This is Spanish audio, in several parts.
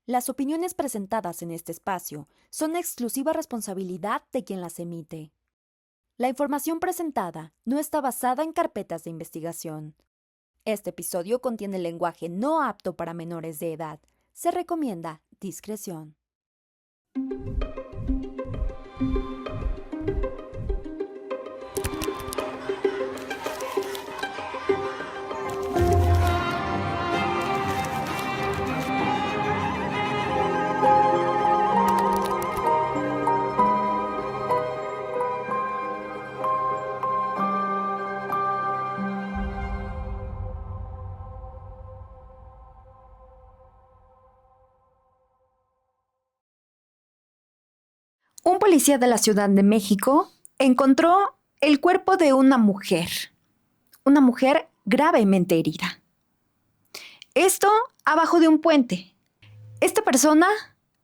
Las opiniones presentadas en este espacio son exclusiva responsabilidad de quien las emite. La información presentada no está basada en carpetas de investigación. Este episodio contiene lenguaje no apto para menores de edad. Se recomienda discreción. Un policía de la Ciudad de México encontró el cuerpo de una mujer gravemente herida. Esto abajo de un puente. Esta persona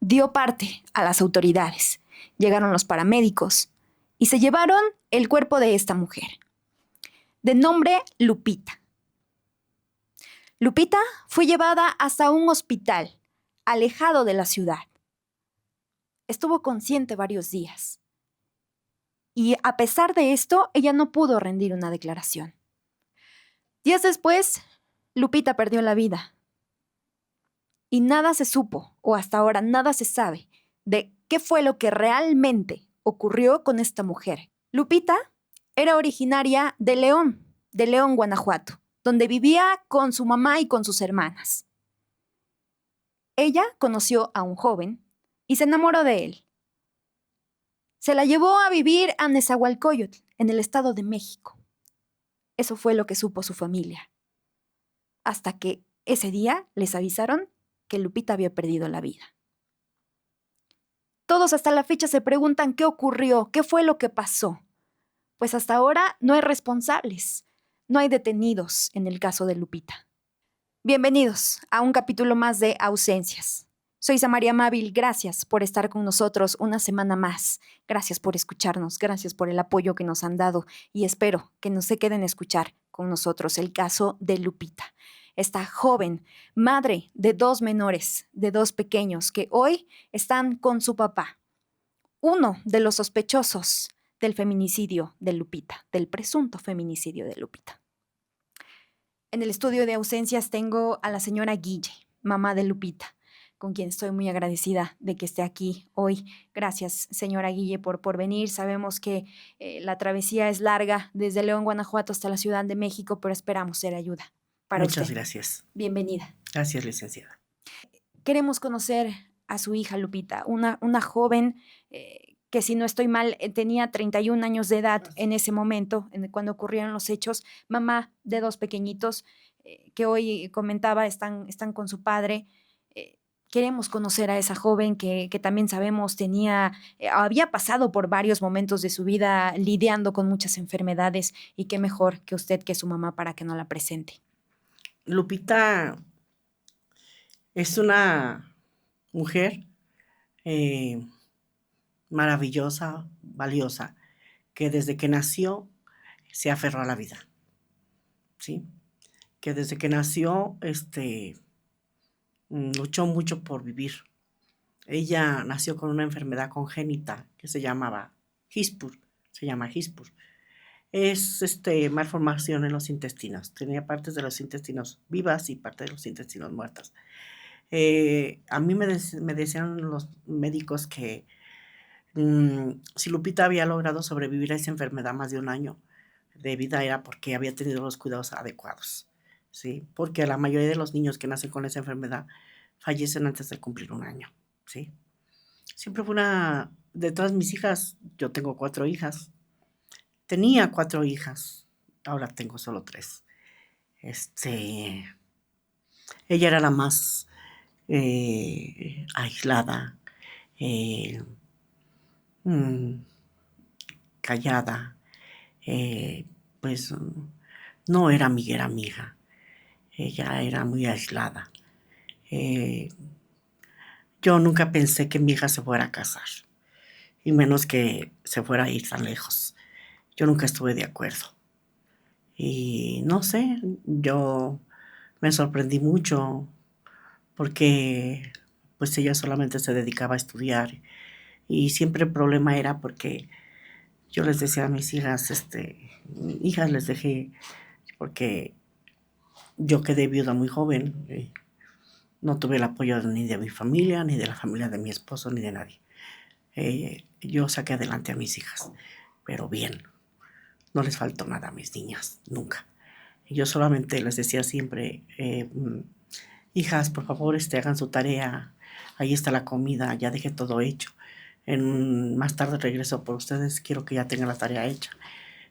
dio parte a las autoridades. Llegaron los paramédicos y se llevaron el cuerpo de esta mujer, de nombre Lupita. Lupita fue llevada hasta un hospital, alejado de la ciudad. Estuvo consciente varios días. Y a pesar de esto, ella no pudo rendir una declaración. Días después, Lupita perdió la vida. Y nada se supo, o hasta ahora nada se sabe, de qué fue lo que realmente ocurrió con esta mujer. Lupita era originaria de León, Guanajuato, donde vivía con su mamá y con sus hermanas. Ella conoció a un joven y se enamoró de él. Se la llevó a vivir a Nezahualcóyotl, en el Estado de México. Eso fue lo que supo su familia. Hasta que ese día les avisaron que Lupita había perdido la vida. Todos hasta la fecha se preguntan qué ocurrió, qué fue lo que pasó. Pues hasta ahora no hay responsables, no hay detenidos en el caso de Lupita. Bienvenidos a un capítulo más de Ausencias. Soy Samaria Mávil, gracias por estar con nosotros una semana más. Gracias por escucharnos, gracias por el apoyo que nos han dado y espero que no se queden a escuchar con nosotros el caso de Lupita, esta joven madre de dos menores, de dos pequeños que hoy están con su papá. Uno de los sospechosos del feminicidio de Lupita, del presunto feminicidio de Lupita. En el estudio de Ausencias tengo a la señora Guille, mamá de Lupita, con quien estoy muy agradecida de que esté aquí hoy. Gracias, señora Guille, por venir. Sabemos que la travesía es larga desde León, Guanajuato hasta la Ciudad de México, pero esperamos ser ayuda para Muchas usted. gracias. Bienvenida. Gracias, licenciada. Queremos conocer a su hija Lupita, una joven que, si no estoy mal, tenía 31 años de edad en ese momento, cuando ocurrieron los hechos, mamá de dos pequeñitos que hoy comentaba están con su padre. Queremos conocer a esa joven que también sabemos había pasado por varios momentos de su vida lidiando con muchas enfermedades, y qué mejor que usted, que su mamá, para que nos la presente. Lupita es una mujer maravillosa, valiosa, que desde que nació se aferró a la vida, ¿sí? Que desde que nació luchó mucho por vivir. Ella nació con una enfermedad congénita que se llama Hispur. Es malformación en los intestinos. Tenía partes de los intestinos vivas y parte de los intestinos muertas. A mí me decían los médicos que si Lupita había logrado sobrevivir a esa enfermedad más de un año de vida era porque había tenido los cuidados adecuados, ¿sí? Porque la mayoría de los niños que nacen con esa enfermedad fallecen antes de cumplir un año, ¿sí? Siempre fue de todas mis hijas, yo tengo 4 hijas, tenía 4 hijas, ahora tengo solo 3. Ella era la más aislada, callada, pues no era amiga. Ella era muy aislada. Yo nunca pensé que mi hija se fuera a casar, y menos que se fuera a ir tan lejos. Yo nunca estuve de acuerdo. Y no sé, yo me sorprendí mucho porque pues ella solamente se dedicaba a estudiar. Y siempre el problema era porque yo les decía a mis hijas, hijas les dejé, porque yo quedé viuda muy joven. No tuve el apoyo ni de mi familia, ni de la familia de mi esposo, ni de nadie. Yo saqué adelante a mis hijas, pero bien, no les faltó nada a mis niñas, nunca. Yo solamente les decía siempre, hijas, por favor, hagan su tarea, ahí está la comida, ya dejé todo hecho. Más tarde regreso por ustedes, quiero que ya tengan la tarea hecha,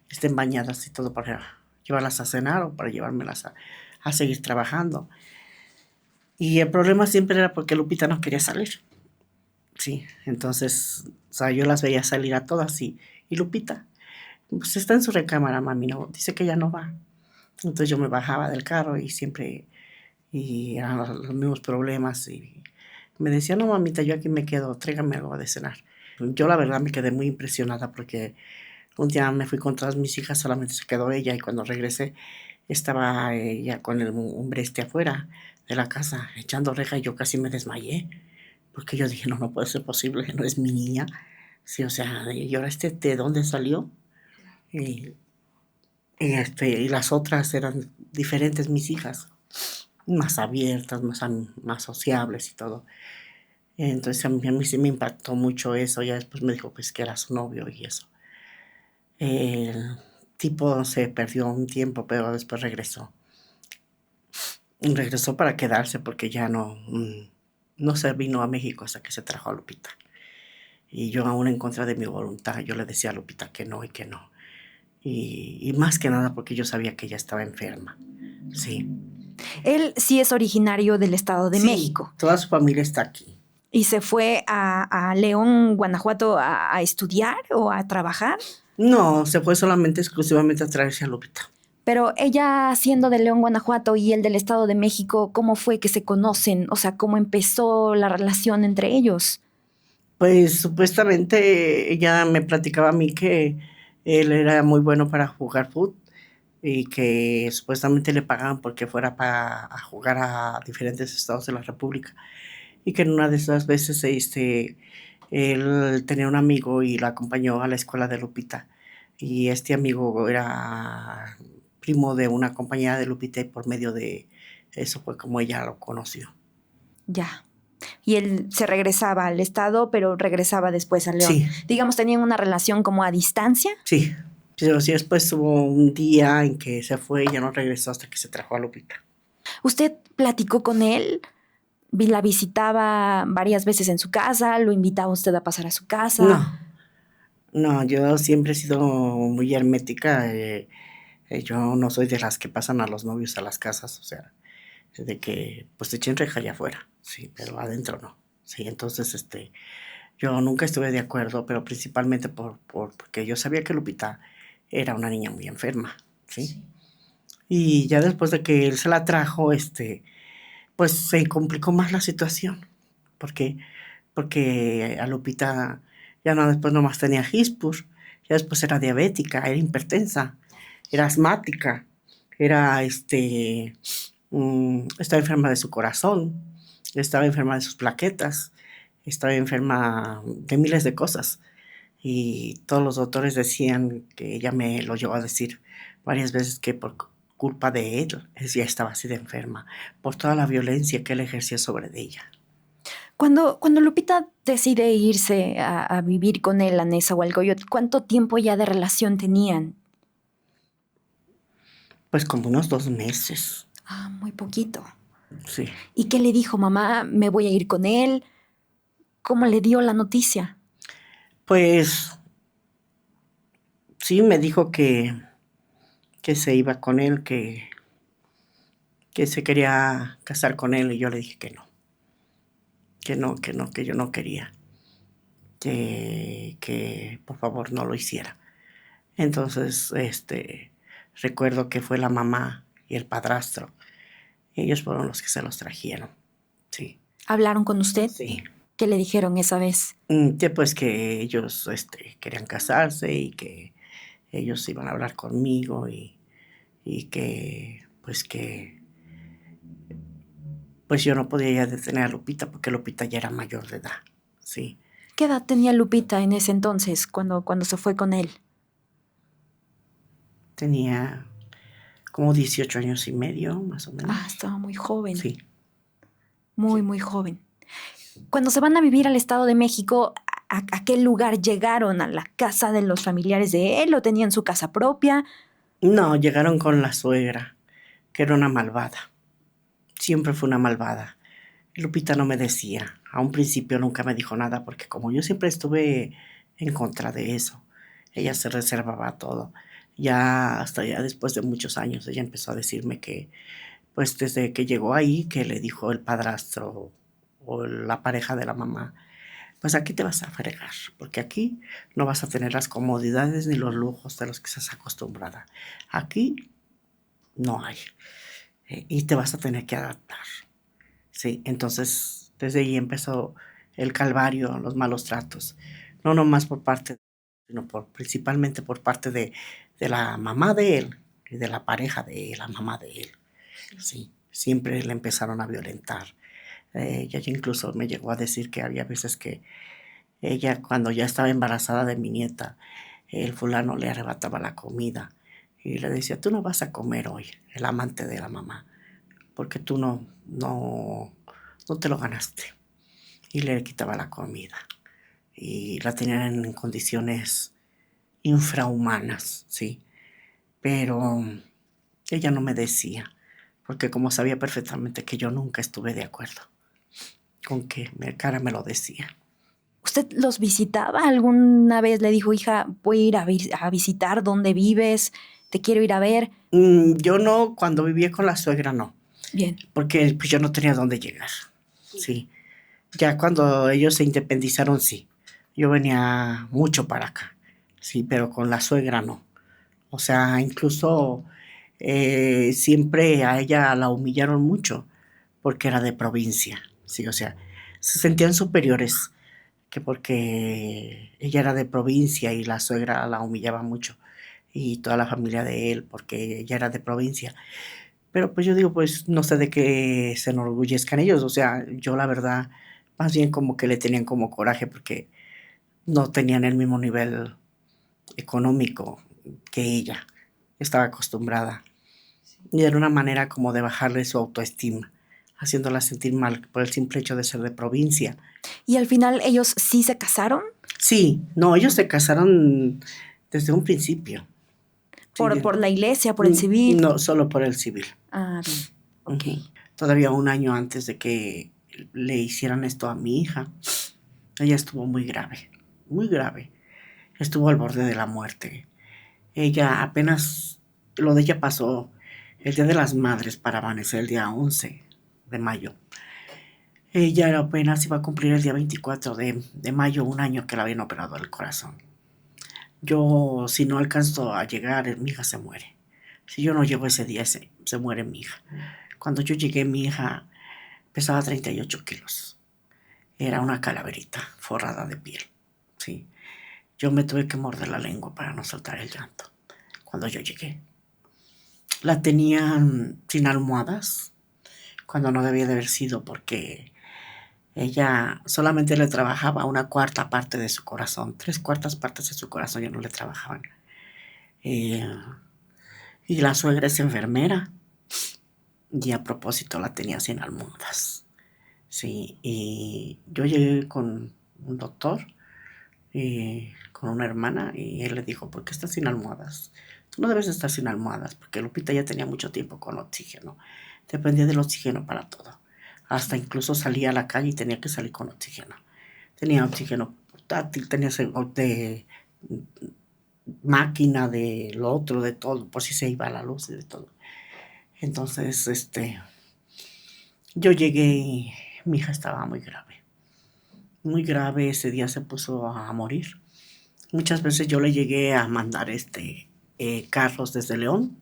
estén bañadas y todo para llevarlas a cenar o para llevármelas a seguir trabajando. Y el problema siempre era porque Lupita no quería salir. Sí, entonces, o sea, yo las veía salir a todas y Lupita, pues está en su recámara, mami, no, dice que ya no va. Entonces yo me bajaba del carro y siempre, y eran los mismos problemas y me decía, no, mamita, yo aquí me quedo, tráigame algo de cenar. Yo la verdad me quedé muy impresionada porque un día me fui con todas mis hijas, solamente se quedó ella y cuando regresé estaba ella con el hombre afuera de la casa echando reja y yo casi me desmayé porque yo dije, no, no puede ser posible, no es mi niña. Sí, o sea, y ahora ¿de dónde salió? Y, y las otras eran diferentes mis hijas, más abiertas, más sociables y todo. Entonces a mí sí me impactó mucho eso. Ya después me dijo pues que era su novio y eso. El tipo se perdió un tiempo, pero después regresó. Y regresó para quedarse porque ya no se vino a México hasta que se trajo a Lupita. Y yo aún en contra de mi voluntad, yo le decía a Lupita que no y que no. Y más que nada porque yo sabía que ella estaba enferma. Sí. Él sí es originario del Estado de Sí, México toda su familia está aquí. y se fue a León, Guanajuato, a estudiar o a trabajar. No, se fue solamente exclusivamente a traerse a Lupita. Pero ella siendo de León, Guanajuato y él del Estado de México, ¿cómo fue que se conocen? O sea, ¿cómo empezó la relación entre ellos? Pues supuestamente ella me platicaba a mí que él era muy bueno para jugar fútbol y que supuestamente le pagaban porque fuera a jugar a diferentes estados de la República y que en una de esas veces él tenía un amigo y lo acompañó a la escuela de Lupita y este amigo era primo de una compañera de Lupita y por medio de eso fue como ella lo conoció. Ya. Y él se regresaba al Estado, pero regresaba después a León. Sí, Digamos, tenían una relación como a distancia. sí, pero sí después hubo un día en que se fue y ya no regresó hasta que se trajo a Lupita. ¿Usted platicó con él? ¿La visitaba varias veces en su casa? ¿Lo invitaba usted a pasar a su casa? No, no, yo siempre he sido muy hermética. Yo no soy de las que pasan a los novios a las casas, o sea, de que pues echen reja allá afuera, sí, pero adentro no. Sí, entonces yo nunca estuve de acuerdo, pero principalmente porque yo sabía que Lupita era una niña muy enferma, ¿sí? Y ya después de que él se la trajo, pues se complicó más la situación, porque, porque a Lupita ya no después nomás tenía Hispur, ya después era diabética, era hipertensa, era asmática, era estaba enferma de su corazón, estaba enferma de sus plaquetas, estaba enferma de miles de cosas. Y todos los doctores decían que ella me lo llevó a decir varias veces que por culpa de él, ella estaba así de enferma, por toda la violencia que él ejercía sobre ella. Cuando Lupita decide irse a vivir con él a Nezahualcóyotl, ¿cuánto tiempo ya de relación tenían? Pues como unos 2 meses, Ah, muy poquito. sí. ¿Y qué le dijo mamá? ¿Me voy a ir con él? ¿Cómo le dio la noticia? Pues sí, me dijo que se iba con él, que se quería casar con él y yo le dije que no, que no, que no, que yo no quería, que por favor no lo hiciera. Entonces, recuerdo que fue la mamá y el padrastro. Ellos fueron los que se los trajeron. Sí. ¿Hablaron con usted? Sí. ¿Qué le dijeron esa vez? Que pues que ellos querían casarse y que ellos iban a hablar conmigo y que pues pues yo no podía ya detener a Lupita porque Lupita ya era mayor de edad, sí. ¿Qué edad tenía Lupita en ese entonces, cuando se fue con él? Tenía como 18 años y medio, más o Ah, menos. estaba muy joven. Sí. Muy, muy joven. Cuando se van a vivir al Estado de México, ¿a qué lugar llegaron? ¿A la casa de los familiares de él o tenían su casa propia? No, llegaron con la suegra, que era una malvada. Siempre fue una malvada. Lupita no me decía. A un principio nunca me dijo nada porque como yo siempre estuve en contra de eso, ella se reservaba todo. Ya hasta ya después de muchos años ella empezó a decirme que pues desde que llegó ahí, que le dijo el padrastro o la pareja de la mamá, pues aquí te vas a fregar, porque aquí no vas a tener las comodidades ni los lujos de los que estás acostumbrada. Aquí no hay, y te vas a tener que adaptar. Sí, entonces desde ahí empezó el calvario, los malos tratos, no nomás por parte, sino principalmente por parte de la mamá de él y de la pareja de la mamá de él. Sí, siempre le empezaron a violentar. Ella incluso me llegó a decir que había veces que ella, cuando ya estaba embarazada de mi nieta, el fulano le arrebataba la comida y le decía, tú no vas a comer hoy, el amante de la mamá, porque tú no te lo ganaste. Y le quitaba la comida. Y la tenían en condiciones infrahumanas, ¿sí? Pero ella no me decía, porque como sabía perfectamente que yo nunca estuve de acuerdo con que mi cara me lo decía. ¿Usted los visitaba? ¿Alguna vez le dijo, hija, voy a ir a visitar dónde vives? Te quiero ir a ver. Yo no, cuando vivía con la suegra no, Bien. porque pues yo no tenía dónde llegar, sí. Ya cuando ellos se independizaron, sí. Yo venía mucho para acá, sí, pero con la suegra no. O sea, incluso siempre a ella la humillaron mucho porque era de provincia, sí, o sea, se sentían superiores que porque ella era de provincia y la suegra la humillaba mucho y toda la familia de él porque ella era de provincia. Pero pues yo digo, pues no sé de qué se enorgullezcan ellos, o sea, yo la verdad, más bien como que le tenían como coraje porque no tenían el mismo nivel económico que ella, estaba acostumbrada. Y era una manera como de bajarle su autoestima, haciéndola sentir mal por el simple hecho de ser de provincia. ¿Y al final ellos sí se casaron? Sí, no, ellos se casaron desde un principio. Sí, ¿Por la iglesia, por el civil? no, solo por el civil. Ah, bien. Ok. Ujú. Todavía un año antes de que le hicieran esto a mi hija, ella estuvo muy grave, muy grave. Estuvo al borde de la muerte. Ella apenas, lo de ella pasó el Día de las Madres para amanecer el día 11 de mayo. Ella apenas iba a cumplir el día 24 de mayo, un año que la habían operado el corazón. Yo, si no alcanzo a llegar, mi hija se muere. Si yo no llego ese día, se muere mi hija. Cuando yo llegué, mi hija pesaba 38 kilos. Era una calaverita forrada de piel. Sí. Yo me tuve que morder la lengua para no soltar el llanto. Cuando yo llegué, la tenían sin almohadas, cuando no debía de haber sido porque ella solamente le trabajaba una cuarta parte de su corazón, tres cuartas partes de su corazón ya no le trabajaban. Eh, y la suegra es enfermera y a propósito la tenía sin almohadas. Sí, y yo llegué con un doctor y con una hermana y él le dijo, ¿por qué estás sin almohadas? Tú no debes estar sin almohadas porque Lupita ya tenía mucho tiempo con oxígeno. Dependía del oxígeno para todo. Hasta incluso salía a la calle y tenía que salir con oxígeno. Tenía oxígeno portátil, tenía de máquina, de lo otro, de todo, por si se iba la luz y de todo. Entonces, yo llegué y mi hija estaba muy grave. Muy grave, ese día se puso a morir. Muchas veces yo le llegué a mandar carros desde León.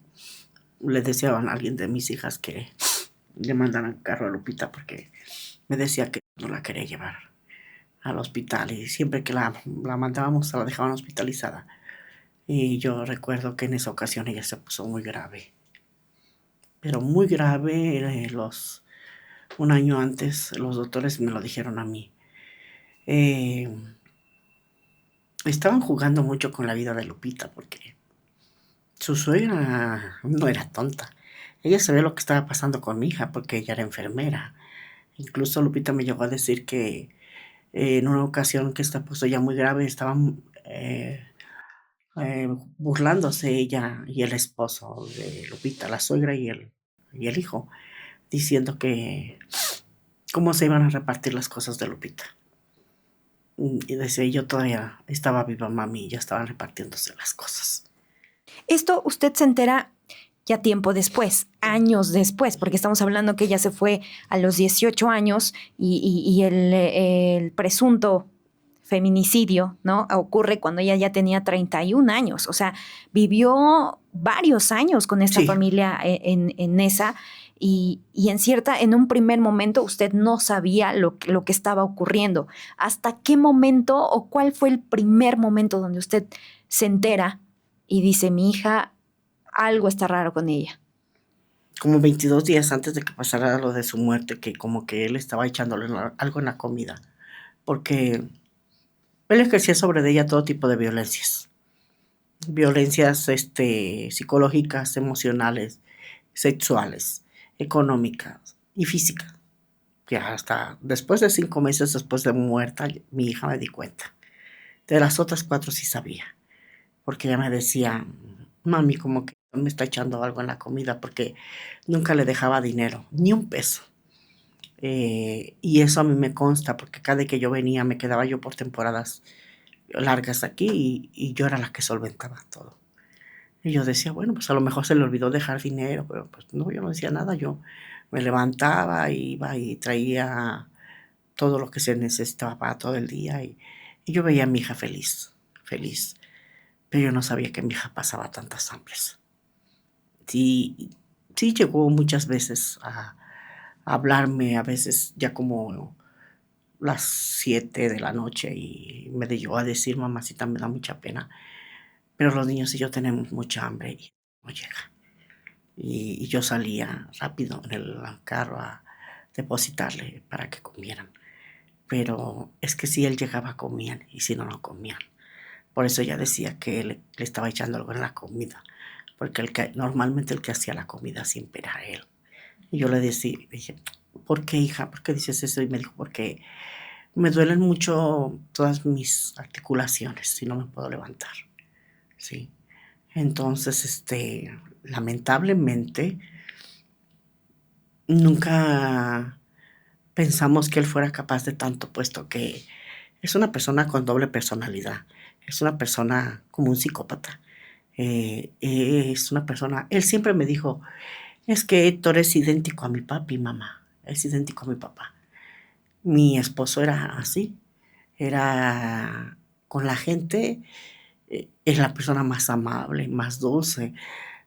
Le decía a alguien de mis hijas que le mandaran carro a Lupita porque me decía que no la quería llevar al hospital y siempre que la mandábamos la dejaban hospitalizada. Y yo recuerdo que en esa ocasión ella se puso muy grave, pero muy grave. un año antes, los doctores me lo dijeron a mí. Eh, Estaban jugando mucho con la vida de Lupita porque su suegra no era tonta. Ella sabía lo que estaba pasando con mi hija porque ella era enfermera. Incluso Lupita me llegó a decir que en una ocasión que está puesto ya muy grave, estaban burlándose ella y el esposo de Lupita, la suegra y el hijo, diciendo que cómo se iban a repartir las cosas de Lupita. Y decía, yo todavía estaba viva, mami, y ya estaban repartiéndose las cosas. Esto usted se entera ya tiempo después, años después, porque estamos hablando que ella se fue a los 18 años y el presunto feminicidio, ¿no? Ocurre cuando ella ya tenía 31 años, o sea, vivió varios años con esta Sí, familia en esa en un primer momento usted no sabía lo que estaba ocurriendo. ¿Hasta qué momento o cuál fue el primer momento donde usted se entera y dice, mi hija, algo está raro con ella? como 22 días antes de que pasara lo de su muerte, que como que él estaba echándole algo en la comida, porque él ejercía sobre ella todo tipo de violencias. Violencias psicológicas, emocionales, sexuales, económicas y físicas. Que hasta después de 5 meses después de muerta, mi hija me di cuenta. De las otras 4 sí sabía, porque ella me decía, mami, como que me está echando algo en la comida, porque nunca le dejaba dinero, ni un peso. Y eso a mí me consta, porque cada vez que yo venía me quedaba yo por temporadas largas aquí y yo era la que solventaba todo. Y yo decía, bueno, pues a lo mejor se le olvidó dejar dinero, pero pues no, yo no decía nada, yo me levantaba, iba y traía todo lo que se necesitaba para todo el día y yo veía a mi hija feliz, feliz, pero yo no sabía que mi hija pasaba tantas hambres. Sí, sí llegó muchas veces a hablarme, a veces ya como las 7 de la noche y me llegó a decir, mamacita, me da mucha pena, pero los niños y yo tenemos mucha hambre y no llega. Y yo salía rápido en el carro a depositarle para que comieran. Pero es que si él llegaba comían y si no, no comían. Por eso ella decía que él le estaba echando algo en la comida, porque normalmente el que hacía la comida siempre era él. Y yo le decía, dije, ¿por qué, hija? ¿Por qué dices eso? Y me dijo, porque me duelen mucho todas mis articulaciones y no me puedo levantar. Sí. Entonces, lamentablemente, nunca pensamos que él fuera capaz de tanto, puesto que es una persona con doble personalidad. Es una persona como un psicópata. Es una persona, él siempre me dijo, es que Héctor es idéntico a mi papi, mamá. Es idéntico a mi papá. Mi esposo era así. Era con la gente, es la persona más amable, más dulce,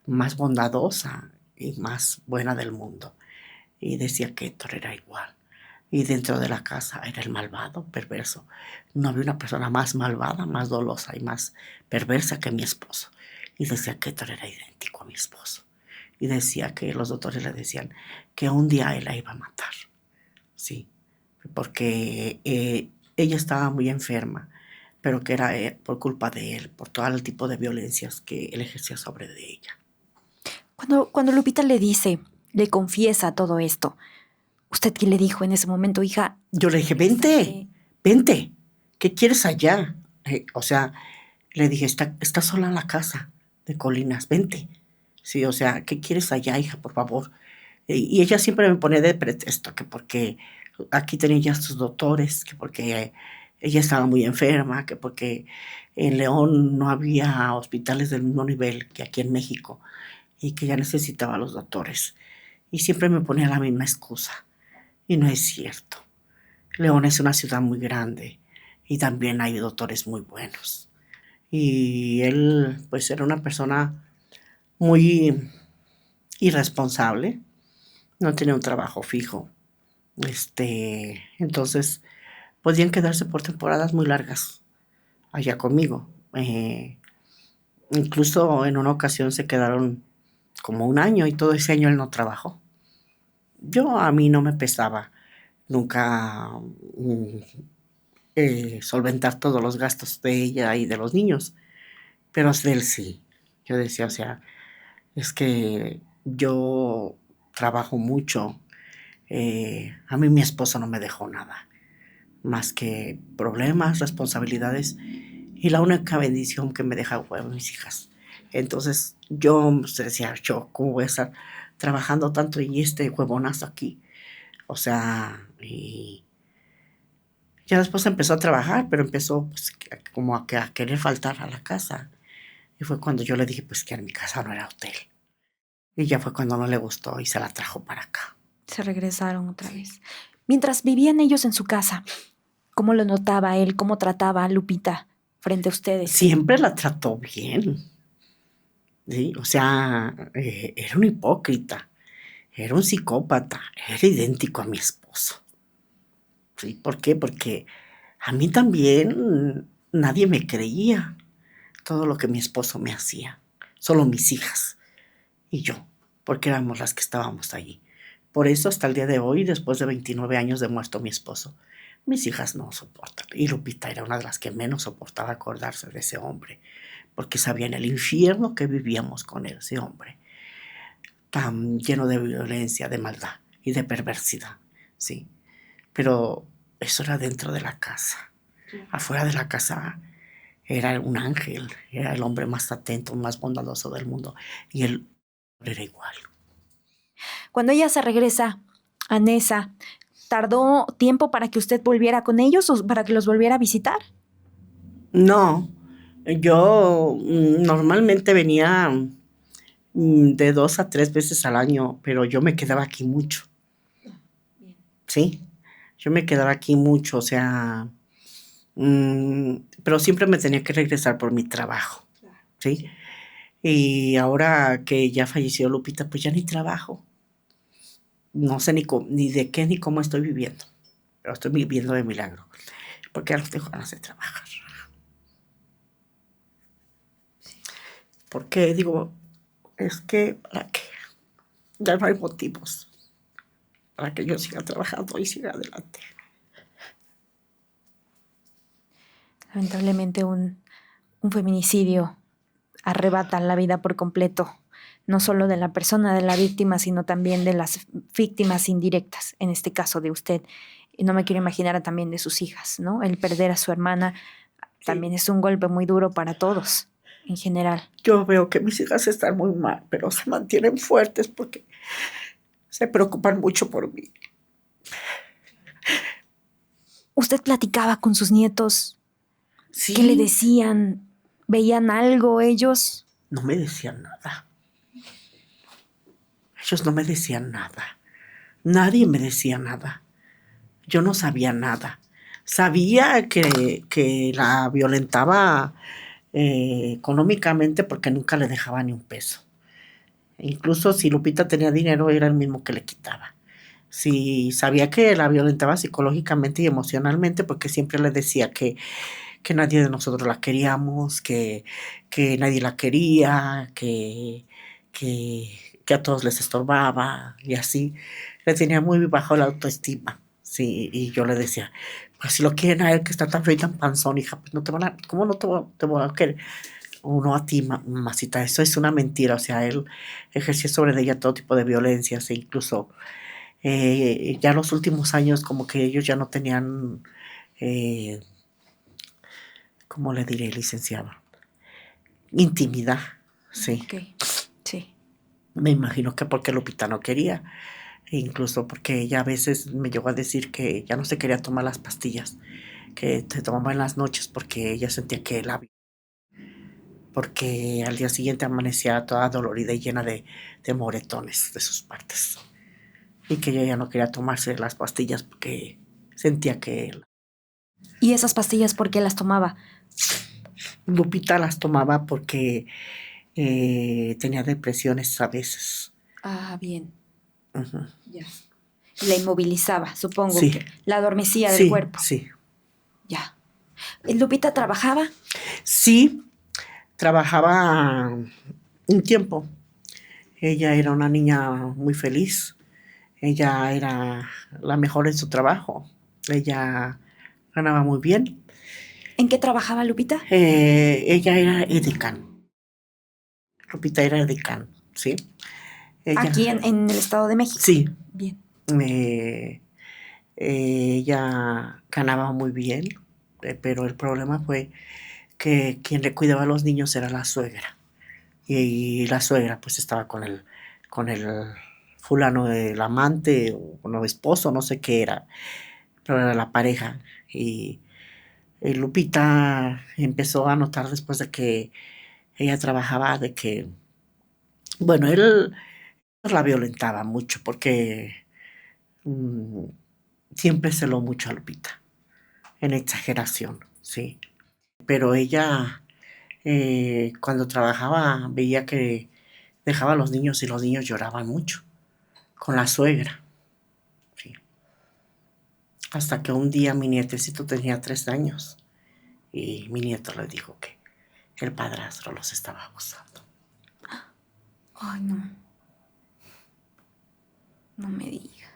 más bondadosa y más buena del mundo. Y decía que Héctor era igual. Y dentro de la casa era el malvado, perverso. No había una persona más malvada, más dolosa y más perversa que mi esposo. Y decía que Héctor era idéntico a mi esposo. Y decía que los doctores le decían que un día él la iba a matar. Sí, porque ella estaba muy enferma, pero que era por culpa de él, por todo el tipo de violencias que él ejercía sobre de ella. Cuando Lupita le dice, le confiesa todo esto, ¿usted qué le dijo en ese momento, hija? Yo le dije, vente, vente, ¿qué quieres allá? O sea, le dije, está sola en la casa de Colinas, vente. Sí, o sea, ¿qué quieres allá, hija, por favor? Y ella siempre me pone de pretexto, que porque aquí tenía ya sus doctores, que porque ella estaba muy enferma, que porque en León no había hospitales del mismo nivel que aquí en México y que ya necesitaba los doctores. Y siempre me ponía la misma excusa. Y no es cierto. León es una ciudad muy grande y también hay doctores muy buenos. Y él, pues, era una persona muy irresponsable, no tenía un trabajo fijo. Entonces, podían quedarse por temporadas muy largas allá conmigo. Incluso en una ocasión se quedaron como un año y todo ese año él no trabajó. A mí no me pesaba nunca solventar todos los gastos de ella y de los niños, pero de él sí. Yo decía, o sea, es que yo trabajo mucho. A mí mi esposo no me dejó nada, más que problemas, responsabilidades, y la única bendición que me deja fue mis hijas. Entonces yo decía, yo, ¿cómo voy a estar trabajando tanto y este huevonazo aquí? O sea, y ya después empezó a trabajar, pero empezó pues, como a querer faltar a la casa. Y fue cuando yo le dije pues que en mi casa no era hotel. Y ya fue cuando no le gustó y se la trajo para acá. Se regresaron otra vez. Mientras vivían ellos en su casa, ¿cómo lo notaba él? ¿Cómo trataba a Lupita frente a ustedes? Siempre la trató bien. ¿Sí? O sea, era un hipócrita, era un psicópata, era idéntico a mi esposo. ¿Sí? ¿Por qué? Porque a mí también nadie me creía todo lo que mi esposo me hacía. Solo mis hijas y yo, porque éramos las que estábamos allí. Por eso hasta el día de hoy, después de 29 años de muerto mi esposo, mis hijas no soportan. Y Lupita era una de las que menos soportaba acordarse de ese hombre, porque sabía en el infierno que vivíamos con él, ese hombre, tan lleno de violencia, de maldad y de perversidad, ¿sí? Pero eso era dentro de la casa. Afuera de la casa era un ángel, era el hombre más atento, más bondadoso del mundo, y él era igual. Cuando ella se regresa a Nesa, ¿tardó tiempo para que usted volviera con ellos o para que los volviera a visitar? No, yo normalmente venía de 2 a 3 veces al año, pero yo me quedaba aquí mucho, ¿sí? Yo me quedaba aquí mucho, o sea, pero siempre me tenía que regresar por mi trabajo, ¿sí? Y ahora que ya falleció Lupita, pues ya ni trabajo. No sé ni de qué ni cómo estoy viviendo, pero estoy viviendo de milagro, porque ya los tengo ganas de trabajar. Porque digo, es que para qué, ya no hay motivos para que yo siga trabajando y siga adelante. Lamentablemente un feminicidio arrebata la vida por completo, no solo de la persona, de la víctima, sino también de las víctimas indirectas, en este caso de usted. Y no me quiero imaginar también de sus hijas, ¿no? El perder a su hermana también es un golpe muy duro para todos, en general. Yo veo que mis hijas están muy mal, pero se mantienen fuertes porque se preocupan mucho por mí. ¿Usted platicaba con sus nietos? Sí. ¿Qué le decían? ¿Veían algo ellos? No me decían nada. Ellos no me decían nada. Nadie me decía nada. Yo no sabía nada. Sabía que la violentaba económicamente porque nunca le dejaba ni un peso. Incluso si Lupita tenía dinero, era el mismo que le quitaba. Sí, sabía que la violentaba psicológicamente y emocionalmente porque siempre le decía que nadie de nosotros la queríamos, que nadie la quería, que a todos les estorbaba y así. Le tenía muy bajo la autoestima. Sí, y yo le decía, pues si lo quieren a él que está tan feo y tan panzón, hija, pues no te van a, ¿cómo no te van a querer? Uno a ti, mamacita, eso es una mentira. O sea, él ejerció sobre ella todo tipo de violencias e incluso ya los últimos años como que ellos ya no tenían, eh, ¿cómo le diré, licenciado? Intimidad, sí. Ok, sí. Me imagino que porque Lupita no quería, e incluso porque ella a veces me llegó a decir que ya no se quería tomar las pastillas, que se tomaba en las noches porque ella sentía que él había, porque al día siguiente amanecía toda dolorida y llena de moretones de sus partes. Y que ella ya no quería tomarse las pastillas porque sentía que ¿Y esas pastillas por qué las tomaba? Lupita las tomaba porque tenía depresiones a veces. Ah, bien. Ujú. Ya. La inmovilizaba, supongo Sí, que la adormecía del sí, cuerpo. sí. Ya. ¿Lupita trabajaba? Sí, trabajaba un tiempo. Ella era una niña muy feliz. Ella era la mejor en su trabajo. Ella ganaba muy bien. ¿En qué trabajaba Lupita? Ella era edecán. Lupita era edecán, ¿sí? Aquí Ella, en el Estado de México. sí, Bien. ella ganaba muy bien, pero el problema fue que quien le cuidaba a los niños era la suegra. Y la suegra pues estaba con el fulano del amante o no esposo, no sé qué era, pero era la pareja. Y Lupita empezó a notar después de que ella trabajaba de que, bueno, él la violentaba mucho porque mm, siempre celó mucho a Lupita, en exageración, sí. Pero ella, cuando trabajaba, veía que dejaba a los niños y los niños lloraban mucho con la suegra, sí. Hasta que un día mi nietecito tenía 3 años y mi nieto le dijo que el padrastro los estaba abusando. Ay, no. No me diga.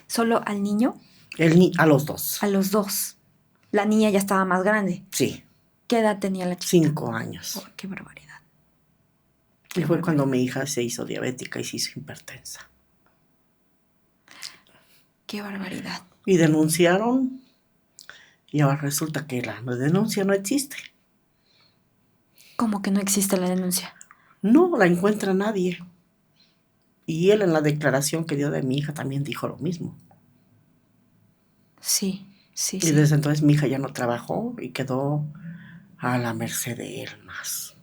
¿Solo al niño? A los dos, A los dos. La niña ya estaba más grande. sí, ¿Qué edad tenía la chiquita? 5 años. Oh, qué barbaridad. Y Qué fue cuando barbaridad. mi hija se hizo diabética y se hizo hipertensa. Qué barbaridad. Y denunciaron y ahora resulta que la denuncia no existe. ¿Cómo que no existe la denuncia? No la encuentra nadie. Y él en la declaración que dio de mi hija también dijo lo mismo. Sí, sí, Y sí. desde entonces mi hija ya no trabajó y quedó a la merced de él más.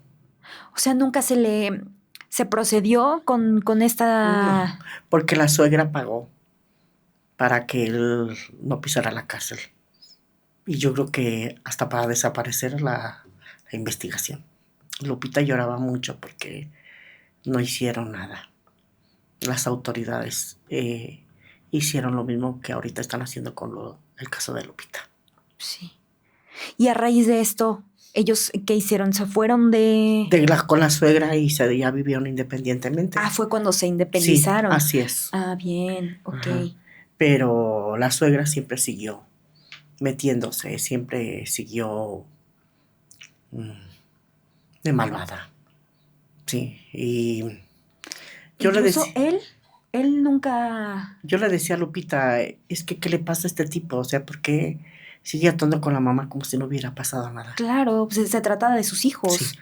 O sea, nunca se procedió con No, esta. porque la suegra pagó para que él no pisara la cárcel. Y yo creo que hasta para desaparecer la investigación. Lupita lloraba mucho porque no hicieron nada. Las autoridades hicieron lo mismo que ahorita están haciendo con el caso de Lupita. Sí. Y a raíz de esto, ¿ellos qué hicieron? ¿Se fueron Con la suegra y ya vivieron independientemente. Ah, fue cuando se Sí, independizaron. así es. Ah, bien, ok. Ajá. Pero la suegra siempre siguió metiéndose, siempre siguió de malvada. Sí, y yo le Incluso decía, él nunca. yo le decía a Lupita, es que ¿qué le pasa a este tipo? O sea, ¿por qué sigue actuando con la mamá como si no hubiera pasado nada? Claro, pues se trata de sus hijos. Sí,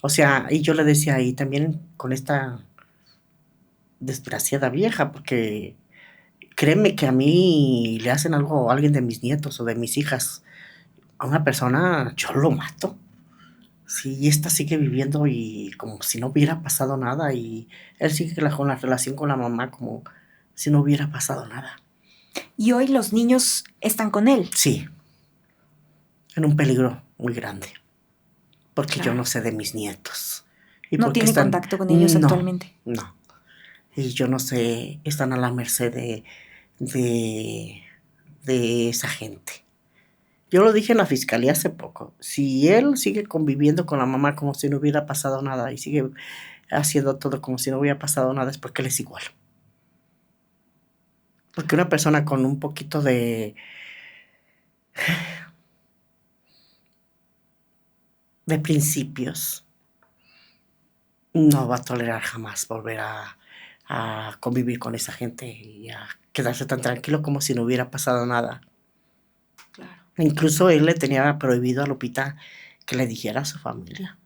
o sea, y yo le decía, y también con esta desgraciada vieja, porque créeme que a mí le hacen algo a alguien de mis nietos o de mis hijas, a una persona, yo lo mato. Sí, y esta sigue viviendo y como si no hubiera pasado nada y él sigue con la relación con la mamá como si no hubiera pasado nada. Y hoy los niños están con él. Sí, en un peligro muy grande, porque yo Claro. no sé de mis nietos. Y No porque tiene están, contacto con ellos no, actualmente. no. Y yo no sé, están a la merced de, de esa gente. Yo lo dije en la fiscalía hace poco. Si él sigue conviviendo con la mamá como si no hubiera pasado nada y sigue haciendo todo como si no hubiera pasado nada, es porque él es igual. Porque una persona con un poquito de principios no va a tolerar jamás volver a convivir con esa gente y a quedarse tan tranquilo como si no hubiera pasado nada. Claro. Incluso él le tenía prohibido a Lupita que le dijera a su familia.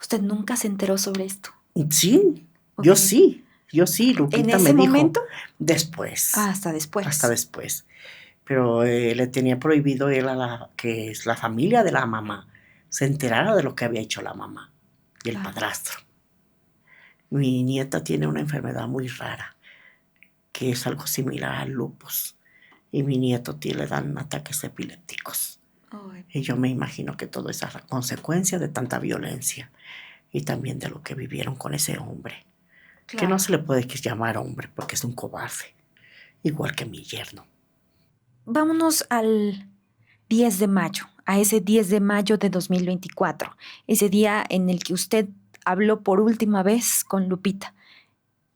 ¿Usted nunca se enteró sobre esto? Sí, Ok. yo sí, ¿En Lupita me ese dijo momento? después, Ah, hasta después. hasta después. Pero le tenía prohibido él que es la familia de la mamá se enterara de lo que había hecho la mamá y el Claro. padrastro. Mi nieta tiene una enfermedad muy rara, que es algo similar al lupus, y mi nieto le dan ataques epilépticos. Ay. Y yo me imagino que todo es a consecuencia de tanta violencia y también de lo que vivieron con ese hombre, que no Claro. se le puede llamar hombre porque es un cobarde, igual que mi yerno. Vámonos al 10 de mayo, a ese 10 de mayo de 2024, ese día en el que usted habló por última vez con Lupita.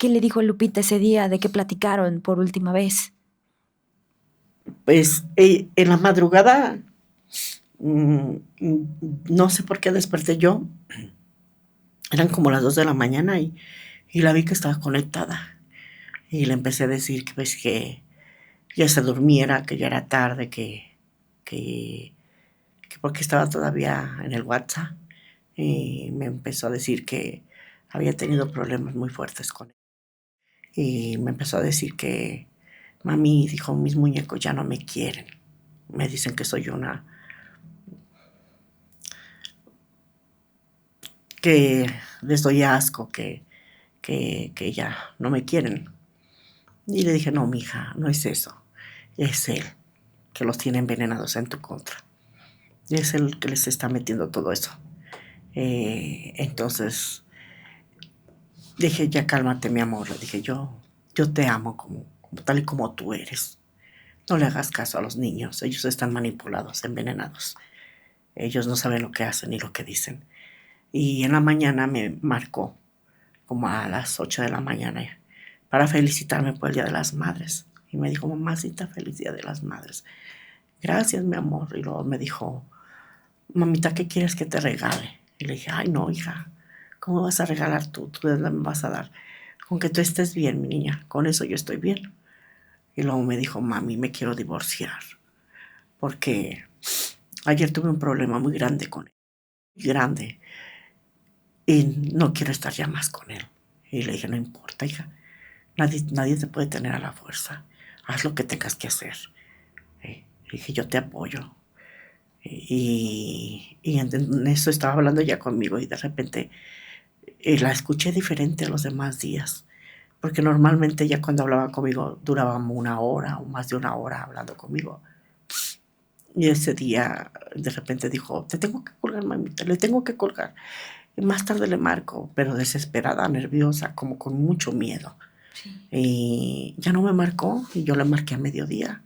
¿Qué le dijo Lupita ese día de que platicaron por última vez? Pues en la madrugada, mm, no sé por qué desperté yo. Eran como las 2 de la mañana y la vi que estaba conectada. Y le empecé a decir que pues que ya se durmiera, que ya era tarde, que, que porque estaba todavía en el WhatsApp. Y me empezó a decir que había tenido problemas muy fuertes con él. Y me empezó a decir que, mami, dijo, mis muñecos ya no me quieren. Me dicen que soy una, que les doy asco, que ya no me quieren. Y le dije, no, mija, no es eso. Es él que los tiene envenenados en tu contra. Es el que les está metiendo todo eso. Entonces dije, ya cálmate, mi amor. Le dije, yo te amo como tal y como tú eres. No le hagas caso a los niños. Ellos están manipulados, envenenados. Ellos no saben lo que hacen ni lo que dicen. Y en la mañana me marcó, como a las 8 de la mañana, para felicitarme por el Día de las Madres. Y me dijo, mamacita, feliz Día de las Madres. Gracias, mi amor. Y luego me dijo, mamita, ¿qué quieres que te regale? Y le dije, ay, no, hija, ¿cómo vas a regalar tú? ¿Tú de dónde me vas a dar? Con que tú estés bien, mi niña, con eso yo estoy bien. Y luego me dijo, mami, me quiero divorciar, porque ayer tuve un problema muy grande con él, muy grande, y no quiero estar ya más con él. Y le dije, no importa, hija, nadie te puede tener a la fuerza, haz lo que tengas que hacer. Le dije, yo te apoyo. Y en eso estaba hablando ya conmigo y de repente la escuché diferente a los demás días, porque normalmente ya cuando hablaba conmigo duraba 1 hora o más de 1 hora hablando conmigo. Y ese día de repente dijo, te tengo que colgar, mamita, le tengo que colgar. Y más tarde le marco, pero desesperada, nerviosa, como con mucho miedo. Sí. Y ya no me marcó y yo le marqué a mediodía.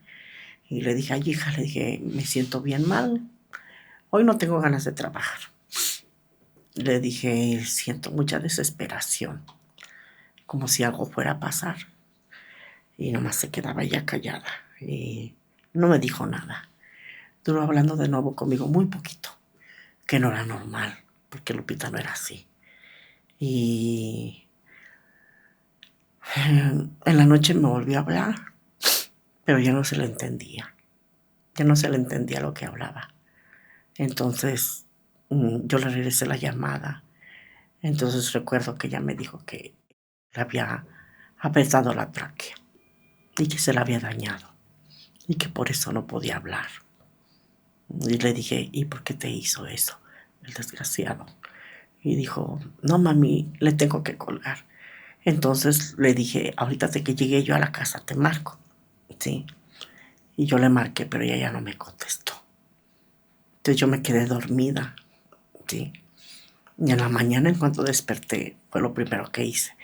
Y le dije, ay, hija, le dije, me siento bien mal. Hoy no tengo ganas de trabajar. Le dije, siento mucha desesperación, como si algo fuera a pasar. Y nomás se quedaba ella callada y no me dijo nada. Duró hablando de nuevo conmigo muy poquito, que no era normal, porque Lupita no era así. Y en la noche me volvió a hablar, pero ya no se le entendía. Ya no se le entendía lo que hablaba. Entonces yo le regresé la llamada. Entonces recuerdo que ella me dijo que le había apretado la tráquea y que se la había dañado y que por eso no podía hablar. Y le dije, ¿y por qué te hizo eso, el desgraciado? Y dijo, no, mami, le tengo que colgar. Entonces le dije, ahorita de que llegué yo a la casa te marco. Sí. Y yo le marqué, pero ella ya no me contestó. Entonces yo me quedé dormida. Sí. Y en la mañana, en cuanto desperté, fue lo primero que hice.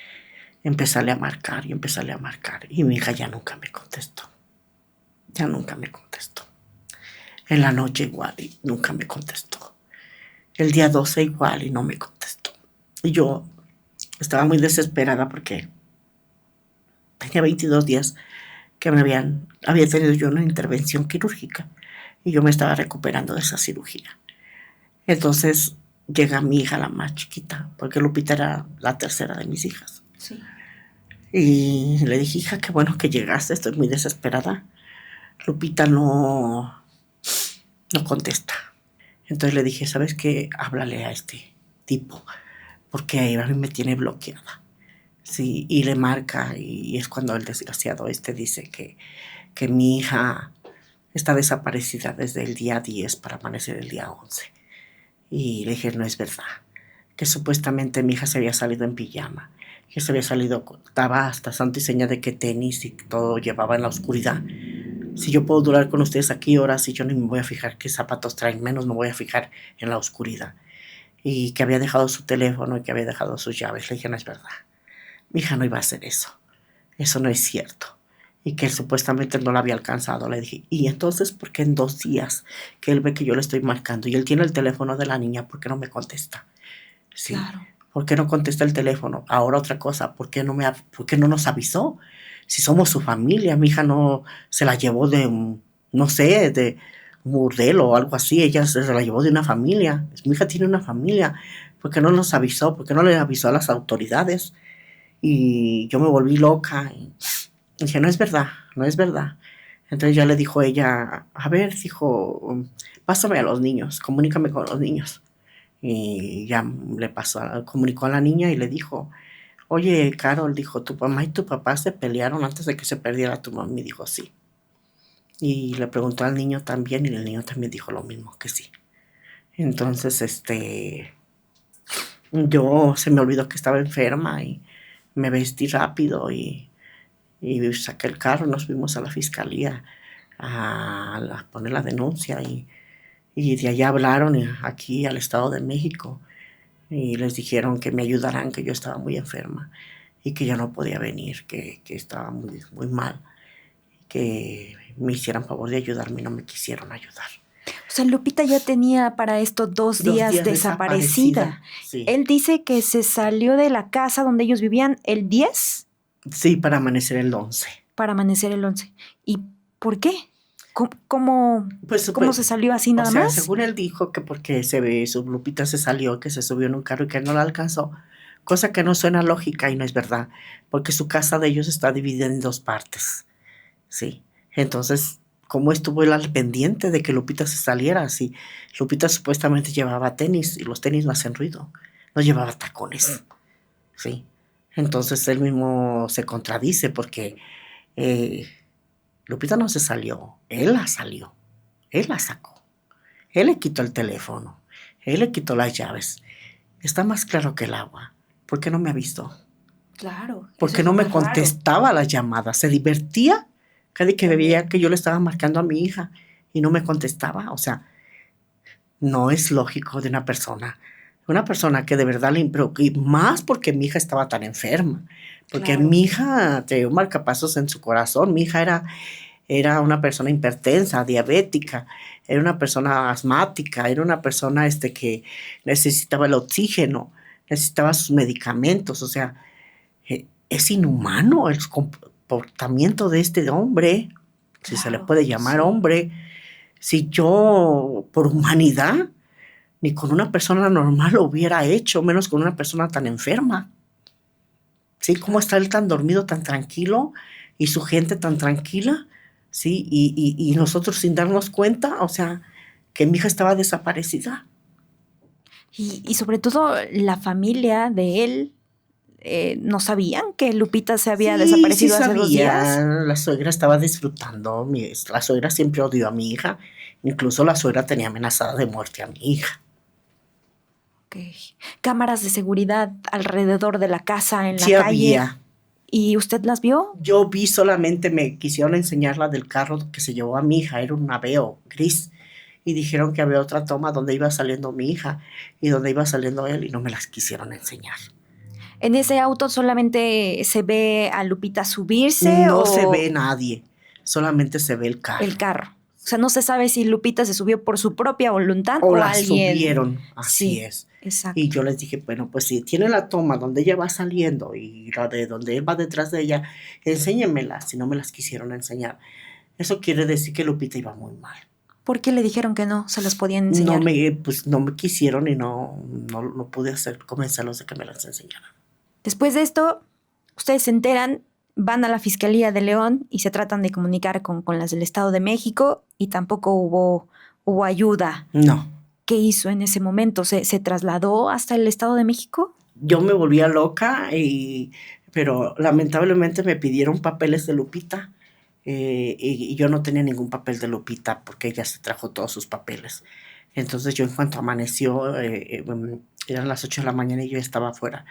Empezarle a marcar y empezarle a marcar. Y mi hija ya nunca me contestó. Ya nunca me contestó. En la noche igual y nunca me contestó. El día 12 igual y no me contestó. Y yo estaba muy desesperada porque tenía 22 días que había tenido yo una intervención quirúrgica y yo me estaba recuperando de esa cirugía. Entonces llega mi hija, la más chiquita, porque Lupita era la tercera de mis hijas. Sí. Y le dije, hija, qué bueno que llegaste, estoy muy desesperada. Lupita no contesta. Entonces le dije, ¿sabes qué? Háblale a este tipo, porque a mí me tiene bloqueada. Sí, y le marca y es cuando el desgraciado dice que mi hija está desaparecida desde el día 10 para amanecer el día 11. Y le dije, no es verdad, que supuestamente mi hija se había salido en pijama, que se había salido, estaba hasta santo y seña de que tenis y todo llevaba en la oscuridad. Si yo puedo durar con ustedes aquí horas y yo ni me voy a fijar qué zapatos traen, menos me voy a fijar en la oscuridad. Y que había dejado su teléfono y que había dejado sus llaves. Le dije, no es verdad. Mi hija no iba a hacer eso. Eso no es cierto. Y que él supuestamente no la había alcanzado. Le dije, ¿y entonces por qué en 2 días que él ve que yo le estoy marcando y él tiene el teléfono de la niña, por qué no me contesta? Sí. Claro. ¿Por qué no contesta el teléfono? Ahora otra cosa, ¿por qué no nos avisó? Si somos su familia, mi hija no se la llevó de no sé, de un burdel o algo así, ella se la llevó de una familia. Mi hija tiene una familia, ¿por qué no nos avisó? ¿Por qué no le avisó a las autoridades? Y yo me volví loca y dije, no es verdad, no es verdad. Entonces ya le dijo ella, a ver, dijo, pásame a los niños, comunícame con los niños. Y ya le pasó, comunicó a la niña y le dijo, oye, Carol, dijo, tu mamá y tu papá se pelearon antes de que se perdiera tu mamá. Y dijo, sí. Y le preguntó al niño también y el niño también dijo lo mismo, que sí. Entonces, yo se me olvidó que estaba enferma y me vestí rápido y saqué el carro, nos fuimos a la fiscalía a poner la denuncia y de allá hablaron aquí al Estado de México y les dijeron que me ayudaran, que yo estaba muy enferma y que yo no podía venir, que estaba muy, muy mal, que me hicieran favor de ayudarme y no me quisieron ayudar. O sea, Lupita ya tenía para esto 2 días desaparecida. Sí. Él dice que se salió de la casa donde ellos vivían el 10 Sí, para amanecer el 11. para amanecer el 11. ¿Y por qué? ¿Cómo Pues, se salió así o nada sea, más? según él dijo que porque su Lupita se salió, que se subió en un carro y que no la alcanzó, cosa que no suena lógica y no es verdad, porque su casa de ellos está dividida en 2 partes, ¿sí? Entonces, ¿cómo estuvo él al pendiente de que Lupita se saliera? Si Lupita supuestamente llevaba tenis y los tenis no hacen ruido, no llevaba tacones, ¿sí? Entonces él mismo se contradice porque eh, Lupita no se salió, él la salió, él la sacó, él le quitó el teléfono, él le quitó las llaves. Está más claro que el agua. ¿Por qué no me ha visto? Claro, ¿Por eso qué es no lo me más raro. contestaba las llamadas? Se divertía cada vez que veía que yo le estaba marcando a mi hija y no me contestaba. O sea, no es lógico de una persona que de verdad le preocupa, y más porque mi hija estaba tan enferma, porque Claro. mi hija tenía marcapasos en su corazón, mi hija era una persona hipertensa, diabética, era una persona asmática, era una persona que necesitaba el oxígeno, necesitaba sus medicamentos, o sea, es inhumano el comportamiento de este hombre, si se le Claro, puede llamar sí. hombre, si yo por humanidad ni con una persona normal lo hubiera hecho, menos con una persona tan enferma. ¿Sí? ¿Cómo está él tan dormido, tan tranquilo y su gente tan tranquila? ¿Sí? Y nosotros sin darnos cuenta, o sea, que mi hija estaba desaparecida. Y sobre todo la familia de él, ¿no sabían que Lupita se había Sí, sí desaparecido hace 2 días? sabía, la suegra estaba disfrutando, la suegra siempre odió a mi hija, incluso la suegra tenía amenazada de muerte a mi hija. Ok. Cámaras de seguridad alrededor de la casa, en la Sí calle. había. ¿Y usted las vio? Yo vi solamente, me quisieron enseñar la del carro que se llevó a mi hija, era un Aveo gris, y dijeron que había otra toma donde iba saliendo mi hija y donde iba saliendo él y no me las quisieron enseñar. ¿En ese auto solamente se ve a Lupita subirse No se ve o nadie, solamente se ve el el carro. carro? O sea, no se sabe si Lupita se subió por su propia voluntad O o la alguien. subieron, así Sí, es. Y exacto. yo les dije, bueno, pues si tiene la toma donde ella va saliendo y la de donde él va detrás de ella, enséñenmelas, si no me las quisieron enseñar. Eso quiere decir que Lupita iba muy mal. ¿Por qué le dijeron que no se las podían No enseñar? pues no me quisieron y no pude convencerlos de que me las enseñaran. Después de esto, ustedes se enteran, van a la Fiscalía de León y se tratan de comunicar con las del Estado de México y tampoco hubo ayuda. No, ¿Qué hizo en ese momento? ¿Se trasladó hasta el Estado de México? yo me volvía loca, pero lamentablemente me pidieron papeles de Lupita y yo no tenía ningún papel de Lupita porque ella se trajo todos sus papeles. Entonces yo en cuanto amaneció, eran las 8 de la mañana y yo estaba afuera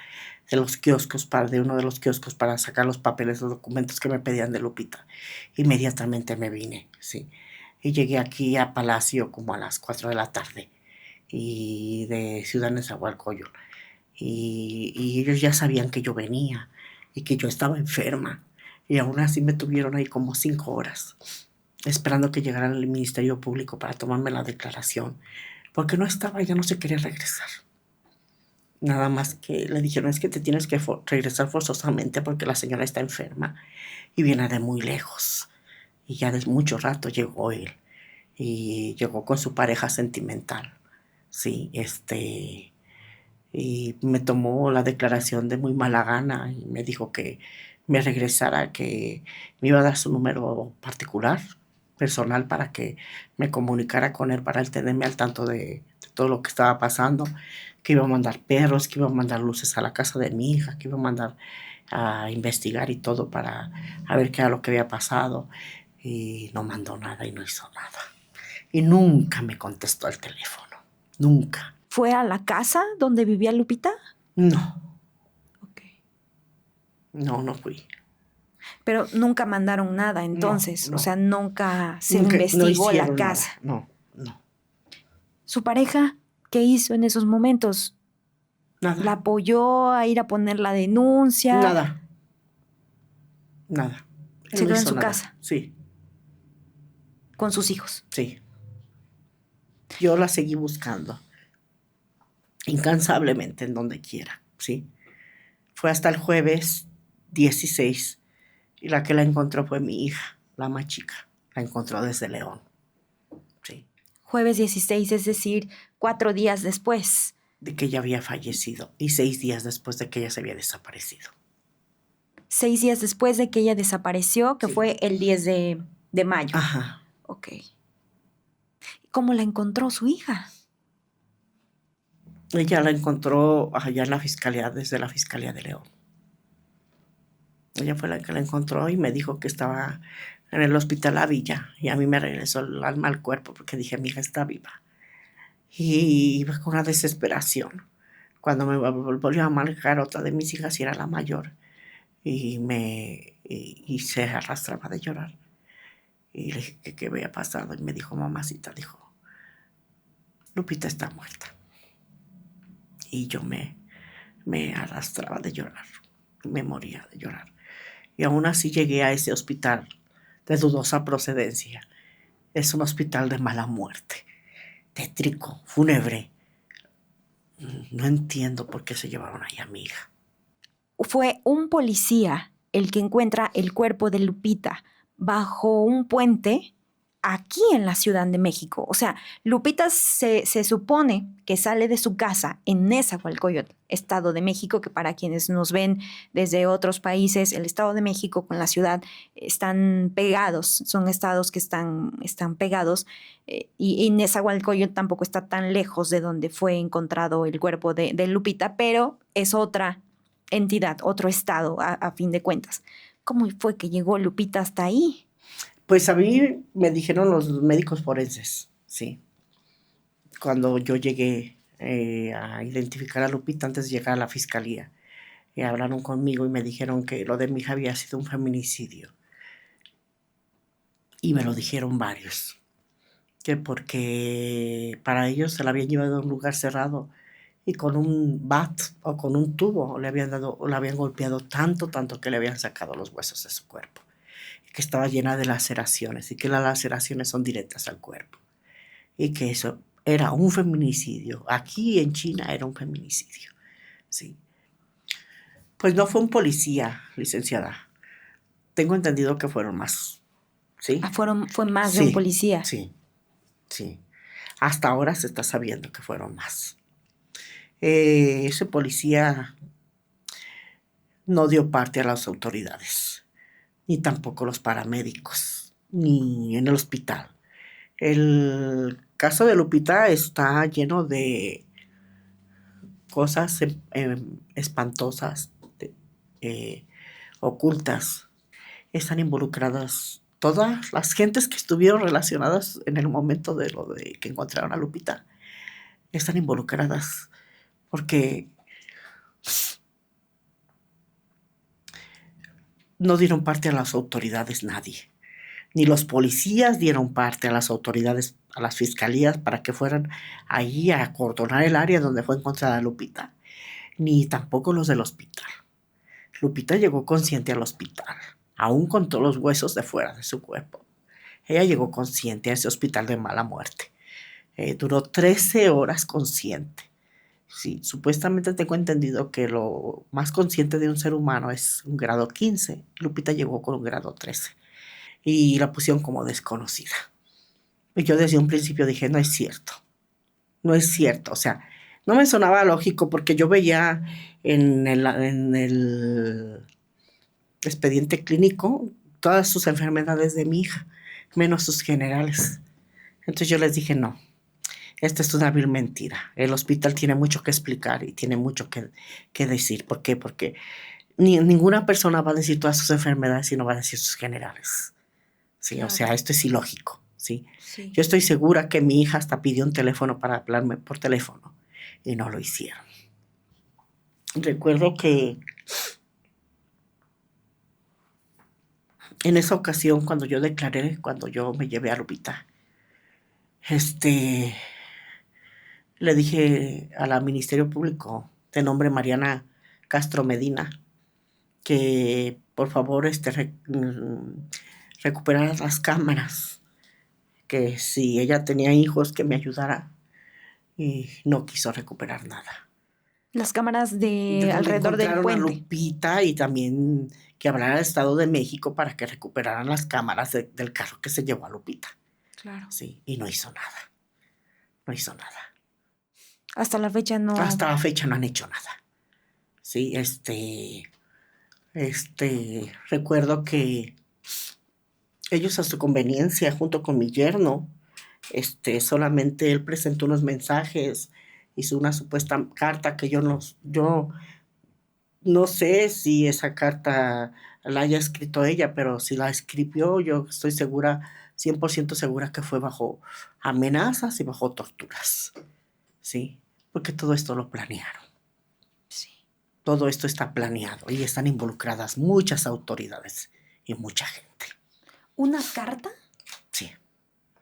de los kioscos, de uno de los kioscos para sacar los papeles, los documentos que me pedían de Lupita. Inmediatamente me vine, sí. Y llegué aquí a Palacio como a las 4 de la tarde y de Ciudad Nezahualcóyotl. Y ellos ya sabían que yo venía y que yo estaba enferma. Y aún así me tuvieron ahí como 5 horas, esperando que llegara el Ministerio Público para tomarme la declaración, porque no estaba, ya no se quería regresar. Nada más que le dijeron, es que te tienes que regresar forzosamente porque la señora está enferma y viene de muy lejos. Y ya de mucho rato llegó él. Y llegó con su pareja sentimental. Sí, y me tomó la declaración de muy mala gana y me dijo que me regresara, que me iba a dar su número particular, personal, para que me comunicara con él, para él tenerme al tanto de todo lo que estaba pasando, que iba a mandar perros, que iba a mandar luces a la casa de mi hija, que iba a mandar a investigar y todo para a ver qué era lo que había pasado. Y no mandó nada y no hizo nada. Y nunca me contestó el teléfono, nunca. ¿Fue a la casa donde vivía Lupita? No, Ok. no fui. Pero nunca mandaron nada No, entonces, o no. sea, nunca se Nunca, no investigó la hicieron nada. casa. No, no. ¿Su pareja qué hizo en esos momentos? Nada, ¿La apoyó a ir a poner la denuncia? nada, nada. Él Se no quedó en hizo su nada. casa Sí, con sus hijos. sí. Yo la seguí buscando incansablemente en donde quiera, sí. Fue hasta el jueves 16 y la que la encontró fue mi hija, la más chica. La encontró desde León, sí. Jueves 16, es decir, 4 días después. De que ella había fallecido y 6 días después de que ella se había desaparecido. 6 días después de que ella desapareció, que Sí. fue el 10 de mayo. Ajá. Ok. ¿Cómo la encontró su hija? Ella la encontró allá en la fiscalía, desde la Fiscalía de León. Ella fue la que la encontró y me dijo que estaba en el hospital La Villa. Y a mí me regresó el alma al cuerpo porque dije, mi hija está viva. Y iba con una desesperación. Cuando me volvió a marcar otra de mis hijas, y era la mayor, y se arrastraba de llorar. Y le dije que qué había pasado. Y me dijo, mamacita, dijo, Lupita está muerta. Y yo me arrastraba de llorar. Me moría de llorar. Y aún así llegué a ese hospital de dudosa procedencia. Es un hospital de mala muerte, tétrico, fúnebre. No entiendo por qué se llevaron ahí a mi hija. Fue un policía el que encuentra el cuerpo de Lupita bajo un puente aquí en la Ciudad de México. O sea, Lupita se supone que sale de su casa en Nezahualcóyotl, Estado de México, que para quienes nos ven desde otros países, el Estado de México con la ciudad están pegados, son estados que están pegados, y Nezahualcóyotl tampoco está tan lejos de donde fue encontrado el cuerpo de Lupita, pero es otra entidad, otro estado, a fin de cuentas. ¿Cómo fue que llegó Lupita hasta ahí? Pues a mí me dijeron los médicos forenses, sí. Cuando yo llegué a identificar a Lupita antes de llegar a la fiscalía, hablaron conmigo y me dijeron que lo de mi hija había sido un feminicidio. Y me lo dijeron varios. Que porque para ellos se la habían llevado a un lugar cerrado y con un bat o con un tubo le habían dado, o la habían golpeado tanto que le habían sacado los huesos de su cuerpo, y que estaba llena de laceraciones y que las laceraciones son directas al cuerpo y que eso era un feminicidio. Aquí en China era un feminicidio, sí. Pues no fue un policía, licenciada. Tengo entendido que fueron más, ¿sí? Fue más de un Sí, policía. sí, sí. Hasta ahora se está sabiendo que fueron más. Ese policía no dio parte a las autoridades, ni tampoco los paramédicos, ni en el hospital. El caso de Lupita está lleno de cosas espantosas, ocultas. Están involucradas todas las gentes que estuvieron relacionadas en el momento de lo de que encontraron a Lupita. Están involucradas porque no dieron parte a las autoridades nadie. Ni los policías dieron parte a las autoridades, a las fiscalías, para que fueran ahí a acordonar el área donde fue encontrada Lupita. Ni tampoco los del hospital. Lupita llegó consciente al hospital, aún con todos los huesos de fuera de su cuerpo. Ella llegó consciente a ese hospital de mala muerte. Duró 13 horas consciente. Sí, supuestamente tengo entendido que lo más consciente de un ser humano es un grado 15. Lupita llegó con un grado 13 y la pusieron como desconocida. Y yo desde un principio dije, no es cierto, no es cierto. O sea, no me sonaba lógico porque yo veía en el expediente clínico todas sus enfermedades de mi hija, menos sus generales. Entonces yo les dije, no, esta es una vil mentira. El hospital tiene mucho que explicar y tiene mucho que decir. ¿Por qué? Porque ninguna persona va a decir todas sus enfermedades y no va a decir sus generales. Sí, o Claro, sea, esto es ilógico. Sí. sí. Yo estoy segura que mi hija hasta pidió un teléfono para hablarme por teléfono y no lo hicieron. Recuerdo que en esa ocasión, cuando yo declaré, cuando yo me llevé a Lupita, este, le dije a la Ministerio Público, de nombre Mariana Castro Medina, que por favor recuperar las cámaras, que si ella tenía hijos que me ayudara, y no quiso recuperar nada. Las cámaras De de donde alrededor del encontraron a puente. Lupita y también que hablara al Estado de México para que recuperaran las cámaras del carro que se llevó a Lupita. Claro. Sí, y no hizo nada, no hizo nada. Hasta la fecha no. Hasta la fecha no han hecho nada. Sí, recuerdo que ellos a su conveniencia, junto con mi yerno, solamente él presentó unos mensajes, hizo una supuesta carta que yo no sé si esa carta la haya escrito ella, pero si la escribió, yo estoy segura, 100% segura que fue bajo amenazas y bajo torturas, ¿sí? Porque todo esto lo planearon. Sí. Todo esto está planeado y están involucradas muchas autoridades y mucha gente. ¿Una carta? Sí,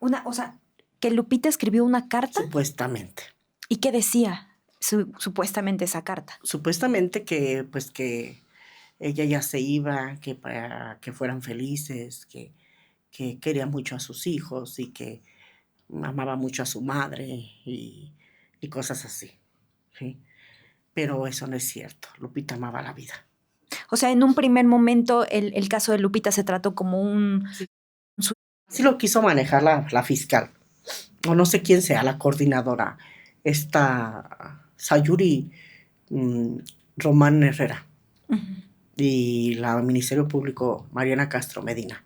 O sea, que Lupita escribió una carta. supuestamente. ¿Y qué decía supuestamente esa carta? Supuestamente que ella ya se iba, que para que fueran felices, que quería mucho a sus hijos y que amaba mucho a su madre y cosas así, ¿sí? Pero eso no es cierto. Lupita amaba la vida. O sea, en un primer momento el caso de Lupita se trató como un... Así lo quiso manejar la fiscal, o no sé quién sea la coordinadora, esta Sayuri Román Herrera Ujú, y la Ministerio Público Mariana Castro Medina.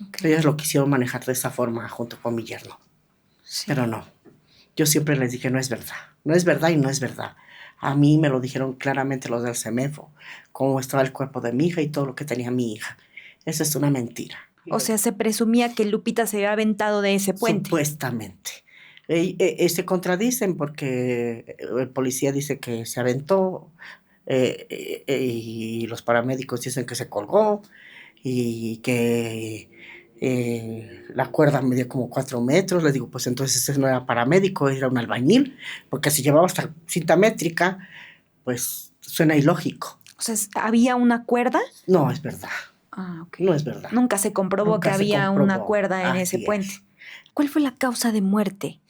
ok, Ellas lo quisieron manejar de esa forma junto con mi yerno, sí. pero no. Yo siempre les dije, no es verdad, no es verdad y no es verdad. A mí me lo dijeron claramente los del CEMEFO, cómo estaba el cuerpo de mi hija y todo lo que tenía mi hija. Eso es una mentira. O sea, se presumía que Lupita se había aventado de ese puente. Supuestamente. Se contradicen porque el policía dice que se aventó y los paramédicos dicen que se colgó y que la cuerda medía como 4 metros. Les digo, pues entonces ese no era paramédico, era un albañil, porque si llevaba hasta cinta métrica, pues suena ilógico. O sea, ¿había una cuerda? No es verdad, Ah, ok. no es verdad. Nunca se comprobó Nunca que se había una comprobó. cuerda en ese Así puente. es. ¿Cuál fue la causa de muerte?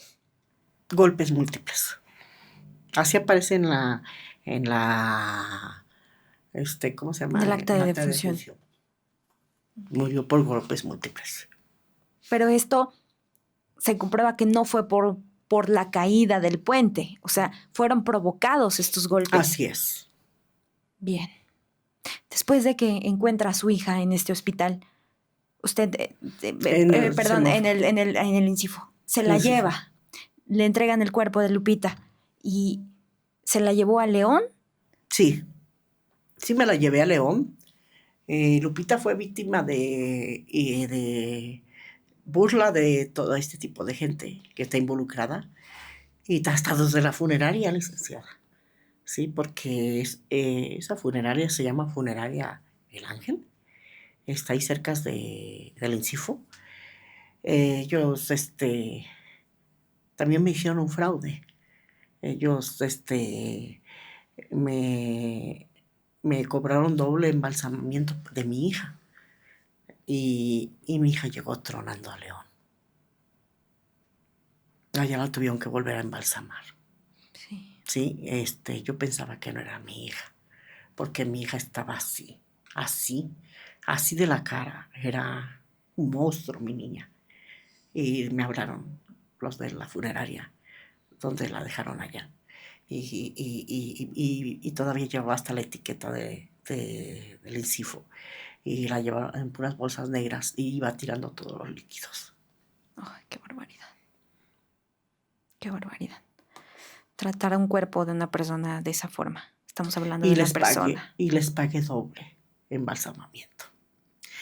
Golpes múltiples. Así aparece en la, ¿cómo se llama? En el acta En de la acta de defunción. defunción. Murió por golpes múltiples. Pero esto se comprueba que no fue por la caída del puente. O sea, fueron provocados estos golpes. Así es. Bien. Después de que encuentra a su hija en este hospital, usted, En el perdón, en semáforo. el INCIFO, se la En sí fue. lleva, le entregan el cuerpo de Lupita y se la llevó a León. Sí, sí me la llevé a León. Lupita fue víctima de burla de todo este tipo de gente que está involucrada y hasta desde la funeraria, licenciada. Sí, porque esa funeraria se llama Funeraria El Ángel. Está ahí cerca del INCIFO. Ellos, también me hicieron un fraude. Ellos, me, me cobraron doble embalsamamiento de mi hija. Y mi hija llegó tronando a León. Allá la tuvieron que volver a embalsamar. Sí. ¿sí? Yo pensaba que no era mi hija, porque mi hija estaba así, así, así de la cara. Era un monstruo, mi niña. Y me hablaron los de la funeraria, donde la dejaron allá. Y todavía llevaba hasta la etiqueta del INCIFO. Y la llevaba en puras bolsas negras y iba tirando todos los líquidos. Ay, qué barbaridad. Qué barbaridad. Tratar a un cuerpo de una persona de esa forma. Estamos hablando de una persona. Y les pagué doble embalsamamiento.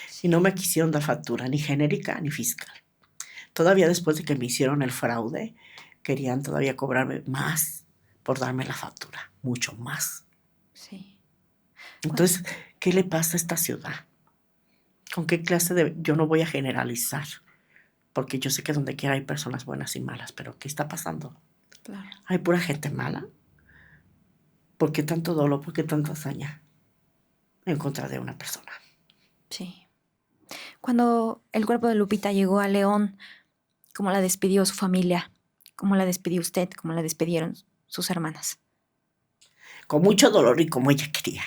Sí. Y no me quisieron dar factura, ni genérica ni fiscal. Todavía después de que me hicieron el fraude, querían todavía cobrarme más por darme la factura, mucho más. Sí. Entonces, ¿qué le pasa a esta ciudad? ¿Con qué clase de...? Yo no voy a generalizar, porque yo sé que donde quiera hay personas buenas y malas, pero ¿qué está pasando? Claro. ¿Hay pura gente mala? ¿Por qué tanto dolor? ¿Por qué tanta hazaña en contra de una persona? Sí. Cuando el cuerpo de Lupita llegó a León, ¿cómo la despidió su familia? ¿Cómo la despidió usted? ¿Cómo la despidieron sus hermanas? Con mucho dolor y como ella quería.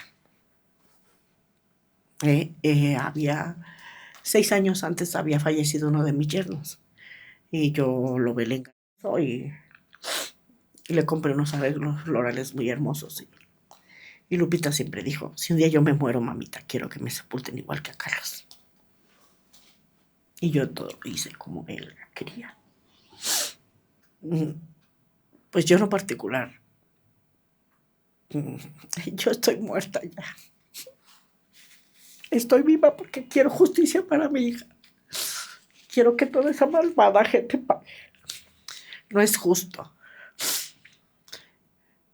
Había 6 años antes había fallecido uno de mis yernos y yo lo velé en casa y le compré unos arreglos florales muy hermosos. Y Lupita siempre dijo, si un día yo me muero, mamita, quiero que me sepulten igual que a Carlos. Y yo todo lo hice como él quería. Pues yo en lo particular, yo estoy muerta ya. Estoy viva porque quiero justicia para mi hija. Quiero que toda esa malvada gente pague. No es justo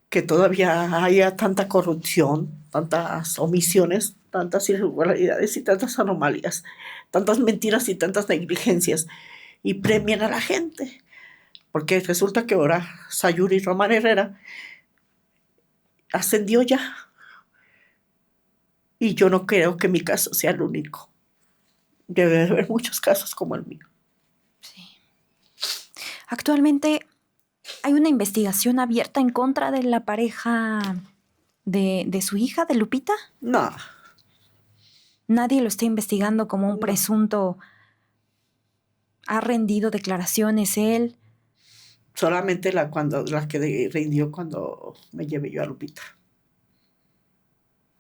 que todavía haya tanta corrupción, tantas omisiones, tantas irregularidades y tantas anomalías, tantas mentiras y tantas negligencias y premian a la gente. Porque resulta que ahora Sayuri Román Herrera ascendió ya. Y yo no creo que mi caso sea el único. Debe de haber muchos casos como el mío. Sí. Actualmente hay una investigación abierta en contra de la pareja de su hija, de Lupita. No. Nadie lo está investigando como un presunto. ¿Ha rendido declaraciones él? Solamente la que rindió cuando me llevé yo a Lupita.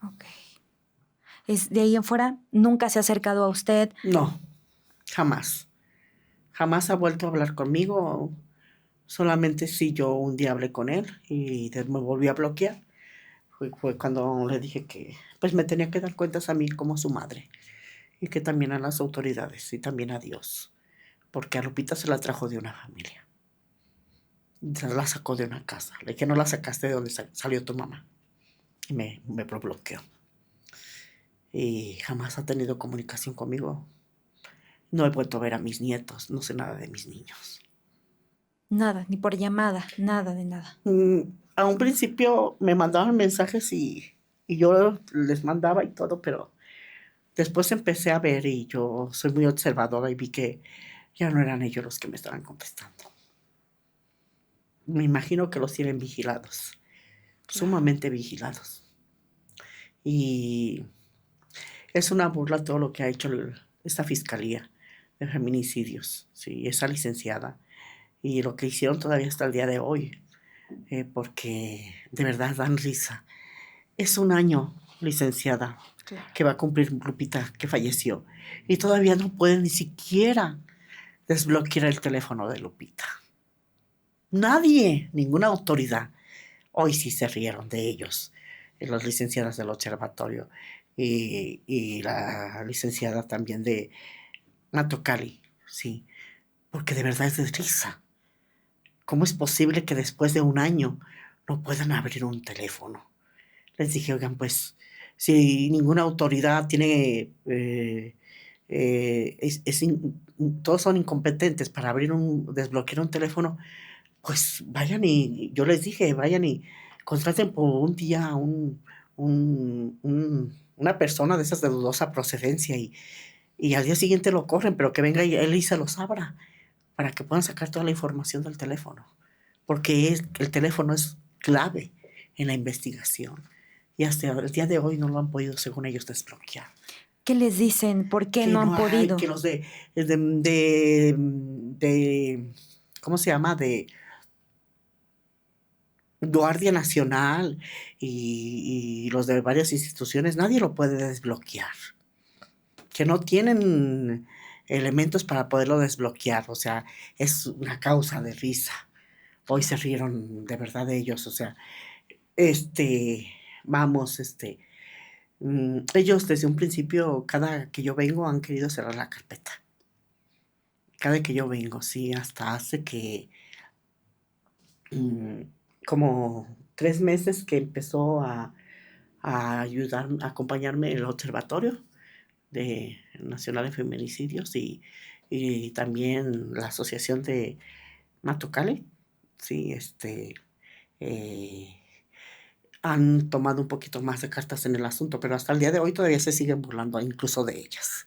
Ok. ¿De ahí en fuera nunca se ha acercado a usted? No, jamás. Jamás ha vuelto a hablar conmigo. Solamente si yo un día hablé con él y me volví a bloquear. Fue cuando le dije que pues me tenía que dar cuentas a mí como su madre. Y que también a las autoridades y también a Dios. Porque a Lupita se la trajo de una familia. Se la sacó de una casa. Le dije, no la sacaste de donde salió tu mamá. Y me bloqueó. Y jamás ha tenido comunicación conmigo. No he vuelto a ver a mis nietos. No sé nada de mis niños. Nada, ni por llamada, nada de nada. A un principio me mandaban mensajes y yo les mandaba y todo, pero después empecé a ver y yo soy muy observadora y vi que ya no eran ellos los que me estaban contestando. Me imagino que los tienen vigilados, sumamente vigilados. Y es una burla todo lo que ha hecho esta fiscalía de feminicidios, sí, esa licenciada. Y lo que hicieron todavía hasta el día de hoy, porque de verdad dan risa. Es un año, licenciada, Claro. que va a cumplir Lupita, que falleció. Y todavía no pueden ni siquiera desbloquear el teléfono de Lupita. Nadie, ninguna autoridad. Hoy sí se rieron de ellos, las licenciadas del observatorio y la licenciada también de Matocali, sí, porque de verdad es de risa. ¿Cómo es posible que después de un año no puedan abrir un teléfono? Les dije, oigan, pues, si ninguna autoridad tiene, todos son incompetentes para desbloquear un teléfono, pues vayan yo les dije, vayan y contraten por un día una persona de esas de dudosa procedencia y al día siguiente lo corren, pero que venga él y se los abra para que puedan sacar toda la información del teléfono. Porque el teléfono es clave en la investigación. Y hasta el día de hoy no lo han podido, según ellos, desbloquear. ¿Qué les dicen? ¿Por qué Que no han no hay, podido? que los ¿cómo se llama? De Guardia Nacional y los de varias instituciones, nadie lo puede desbloquear. Que no tienen elementos para poderlo desbloquear. O sea, es una causa de risa. Hoy se rieron de verdad de ellos. O sea, vamos, ellos desde un principio, cada que yo vengo, han querido cerrar la carpeta. Cada que yo vengo, sí, hasta hace que como 3 meses que empezó ayudar, a acompañarme el Observatorio Nacional de Feminicidios y también la Asociación de Matucali. Sí, han tomado un poquito más de cartas en el asunto, pero hasta el día de hoy todavía se siguen burlando incluso de ellas.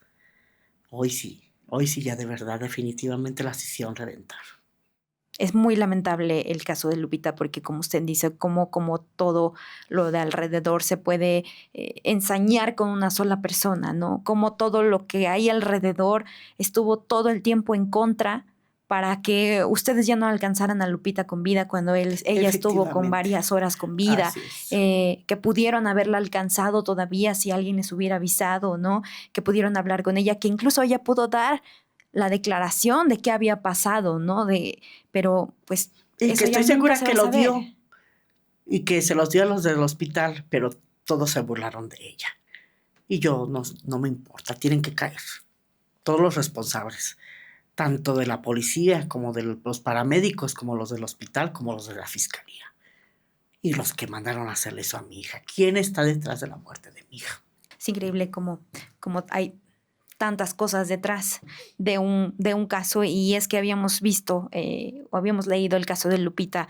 Hoy sí ya de verdad definitivamente las hicieron reventar. Es muy lamentable el caso de Lupita porque, como usted dice, como todo lo de alrededor se puede ensañar con una sola persona, ¿no? Como todo lo que hay alrededor estuvo todo el tiempo en contra para que ustedes ya no alcanzaran a Lupita con vida cuando ella estuvo con varias horas con vida, Así es. que pudieron haberla alcanzado todavía si alguien les hubiera avisado, ¿no? Que pudieron hablar con ella, que incluso ella pudo dar la declaración de qué había pasado, ¿no? Pero pues Y eso que ya estoy nunca segura se va que a lo saber. dio y que se los dio a los del hospital, pero todos se burlaron de ella. Y yo no me importa, tienen que caer. Todos los responsables, tanto de la policía como de los paramédicos, como los del hospital, como los de la fiscalía. Y los que mandaron a hacerle eso a mi hija. ¿Quién está detrás de la muerte de mi hija? Es increíble como hay tantas cosas detrás de un caso, y es que habíamos visto o habíamos leído el caso de Lupita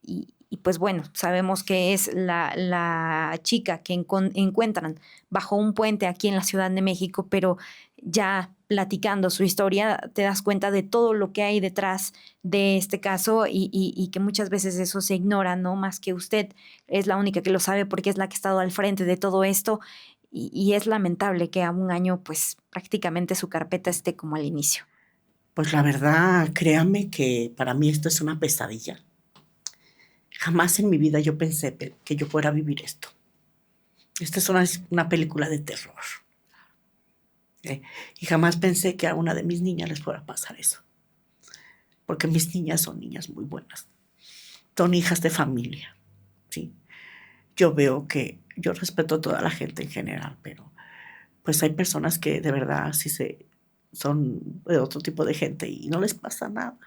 y pues bueno, sabemos que es la chica que encuentran bajo un puente aquí en la Ciudad de México, pero ya platicando su historia te das cuenta de todo lo que hay detrás de este caso y que muchas veces eso se ignora, ¿no? Más que usted es la única que lo sabe porque es la que ha estado al frente de todo esto. Y es lamentable que a un año, pues prácticamente su carpeta esté como al inicio. Pues la verdad, créame que para mí esto es una pesadilla. Jamás en mi vida yo pensé que yo fuera a vivir esto. Esta es una película de terror. Y jamás pensé que a una de mis niñas les fuera a pasar eso. Porque mis niñas son niñas muy buenas. Son hijas de familia. ¿Sí? Yo veo que yo respeto a toda la gente en general, pero pues hay personas que de verdad son de otro tipo de gente y no les pasa nada.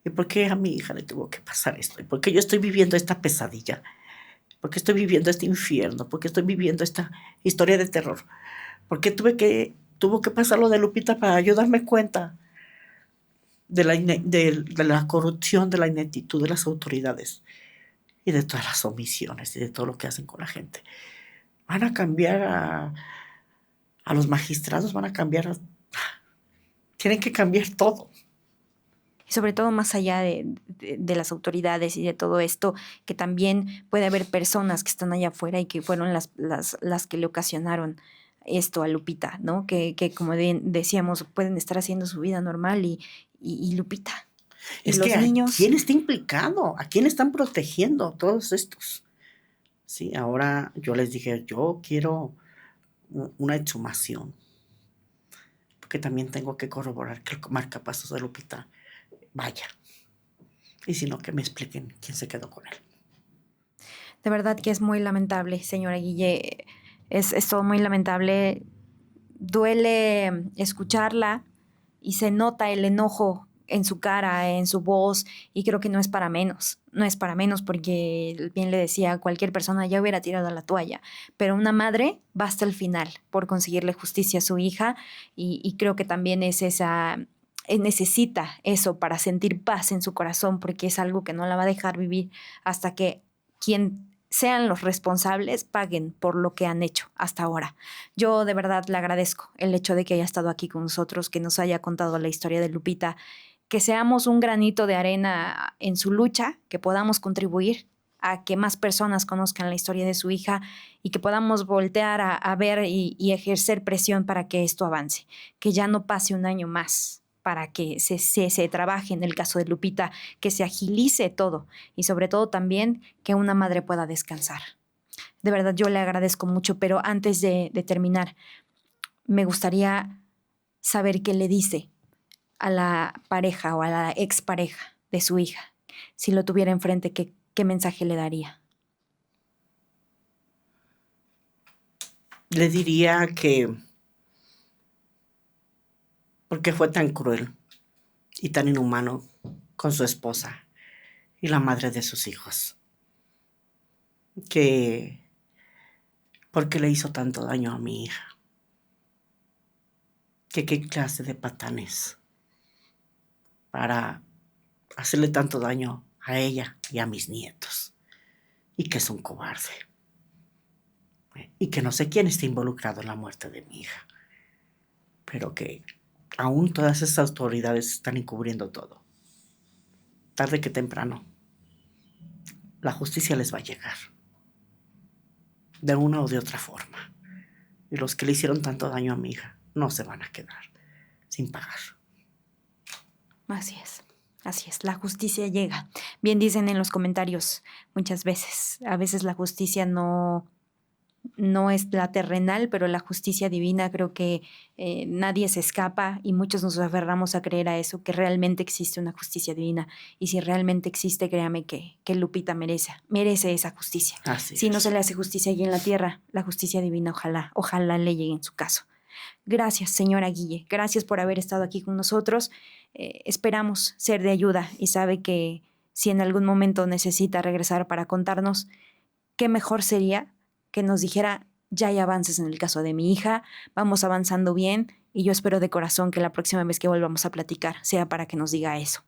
¿Y por qué a mi hija le tuvo que pasar esto? ¿Y por qué yo estoy viviendo esta pesadilla? ¿Por qué estoy viviendo este infierno? ¿Por qué estoy viviendo esta historia de terror? ¿Por qué tuvo que pasar lo de Lupita para yo darme cuenta de la corrupción, de la ineptitud de las autoridades y de todas las omisiones y de todo lo que hacen con la gente? Van a cambiar a los magistrados, tienen que cambiar todo. Y sobre todo más allá de las autoridades y de todo esto, que también puede haber personas que están allá afuera y que fueron las que le ocasionaron esto a Lupita, ¿no? Que como decíamos, pueden estar haciendo su vida normal y Lupita. Y Es los que niños. ¿quién está implicado? ¿A quién están protegiendo todos estos? Sí, ahora yo les dije, yo quiero una exhumación, porque también tengo que corroborar que el marcapasos de Lupita vaya. Y si no, que me expliquen quién se quedó con él. De verdad que es muy lamentable, señora Guille. Es todo muy lamentable. Duele escucharla y se nota el enojo en su cara, en su voz, y creo que no es para menos. No es para menos porque, bien le decía, cualquier persona ya hubiera tirado la toalla, pero una madre va hasta el final por conseguirle justicia a su hija y creo que también es esa necesita eso para sentir paz en su corazón, porque es algo que no la va a dejar vivir hasta que quien sean los responsables paguen por lo que han hecho hasta ahora. Yo de verdad le agradezco el hecho de que haya estado aquí con nosotros, que nos haya contado la historia de Lupita, que seamos un granito de arena en su lucha, que podamos contribuir a que más personas conozcan la historia de su hija y que podamos voltear a ver y ejercer presión para que esto avance, que ya no pase un año más, para que se trabaje en el caso de Lupita, que se agilice todo y sobre todo también que una madre pueda descansar. De verdad, yo le agradezco mucho, pero antes de terminar, me gustaría saber qué le dice a la pareja o a la expareja de su hija. Si lo tuviera enfrente, ¿qué mensaje le daría? Le diría que ¿por qué fue tan cruel y tan inhumano con su esposa y la madre de sus hijos? Que ¿por qué le hizo tanto daño a mi hija? Que qué clase de patán es para hacerle tanto daño a ella y a mis nietos. Y que es un cobarde. Y que no sé quién está involucrado en la muerte de mi hija. Pero que aún todas esas autoridades están encubriendo todo. Tarde que temprano, la justicia les va a llegar. De una o de otra forma. Y los que le hicieron tanto daño a mi hija no se van a quedar sin pagar. Así es, la justicia llega. Bien dicen en los comentarios muchas veces, a veces la justicia no es la terrenal, pero la justicia divina creo que nadie se escapa y muchos nos aferramos a creer a eso, que realmente existe una justicia divina. Y si realmente existe, créame que Lupita merece esa justicia. Así Si no es. se le hace justicia allí en la tierra, la justicia divina ojalá le llegue en su caso. Gracias, señora Guille. Gracias por haber estado aquí con nosotros. Esperamos ser de ayuda y sabe que si en algún momento necesita regresar para contarnos, qué mejor sería que nos dijera, ya hay avances en el caso de mi hija, vamos avanzando bien y yo espero de corazón que la próxima vez que volvamos a platicar sea para que nos diga eso.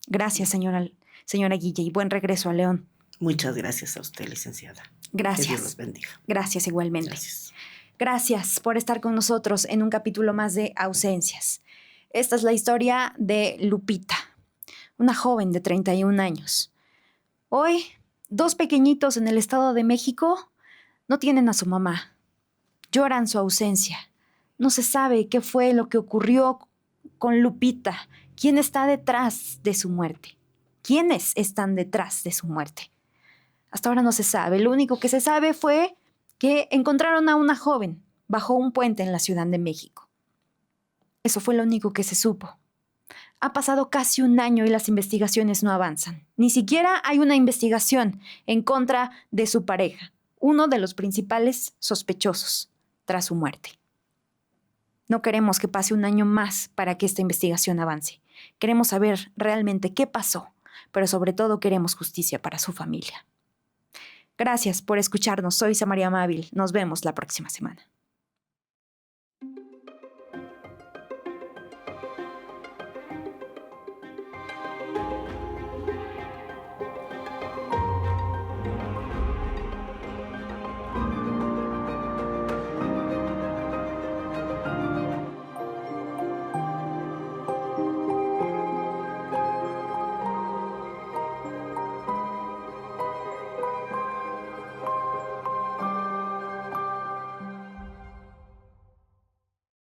Gracias, señora Guille, y buen regreso a León. Muchas gracias a usted, licenciada. Gracias. Que Dios los bendiga. Gracias igualmente. Gracias. Gracias por estar con nosotros en un capítulo más de Ausencias. Esta es la historia de Lupita, una joven de 31 años. Hoy, 2 pequeñitos en el Estado de México no tienen a su mamá. Lloran su ausencia. No se sabe qué fue lo que ocurrió con Lupita. ¿Quién está detrás de su muerte? ¿Quiénes están detrás de su muerte? Hasta ahora no se sabe. Lo único que se sabe fue que encontraron a una joven bajo un puente en la Ciudad de México. Eso fue lo único que se supo. Ha pasado casi un año y las investigaciones no avanzan. Ni siquiera hay una investigación en contra de su pareja, uno de los principales sospechosos tras su muerte. No queremos que pase un año más para que esta investigación avance. Queremos saber realmente qué pasó, pero sobre todo queremos justicia para su familia. Gracias por escucharnos. Soy Samaria Mábil. Nos vemos la próxima semana.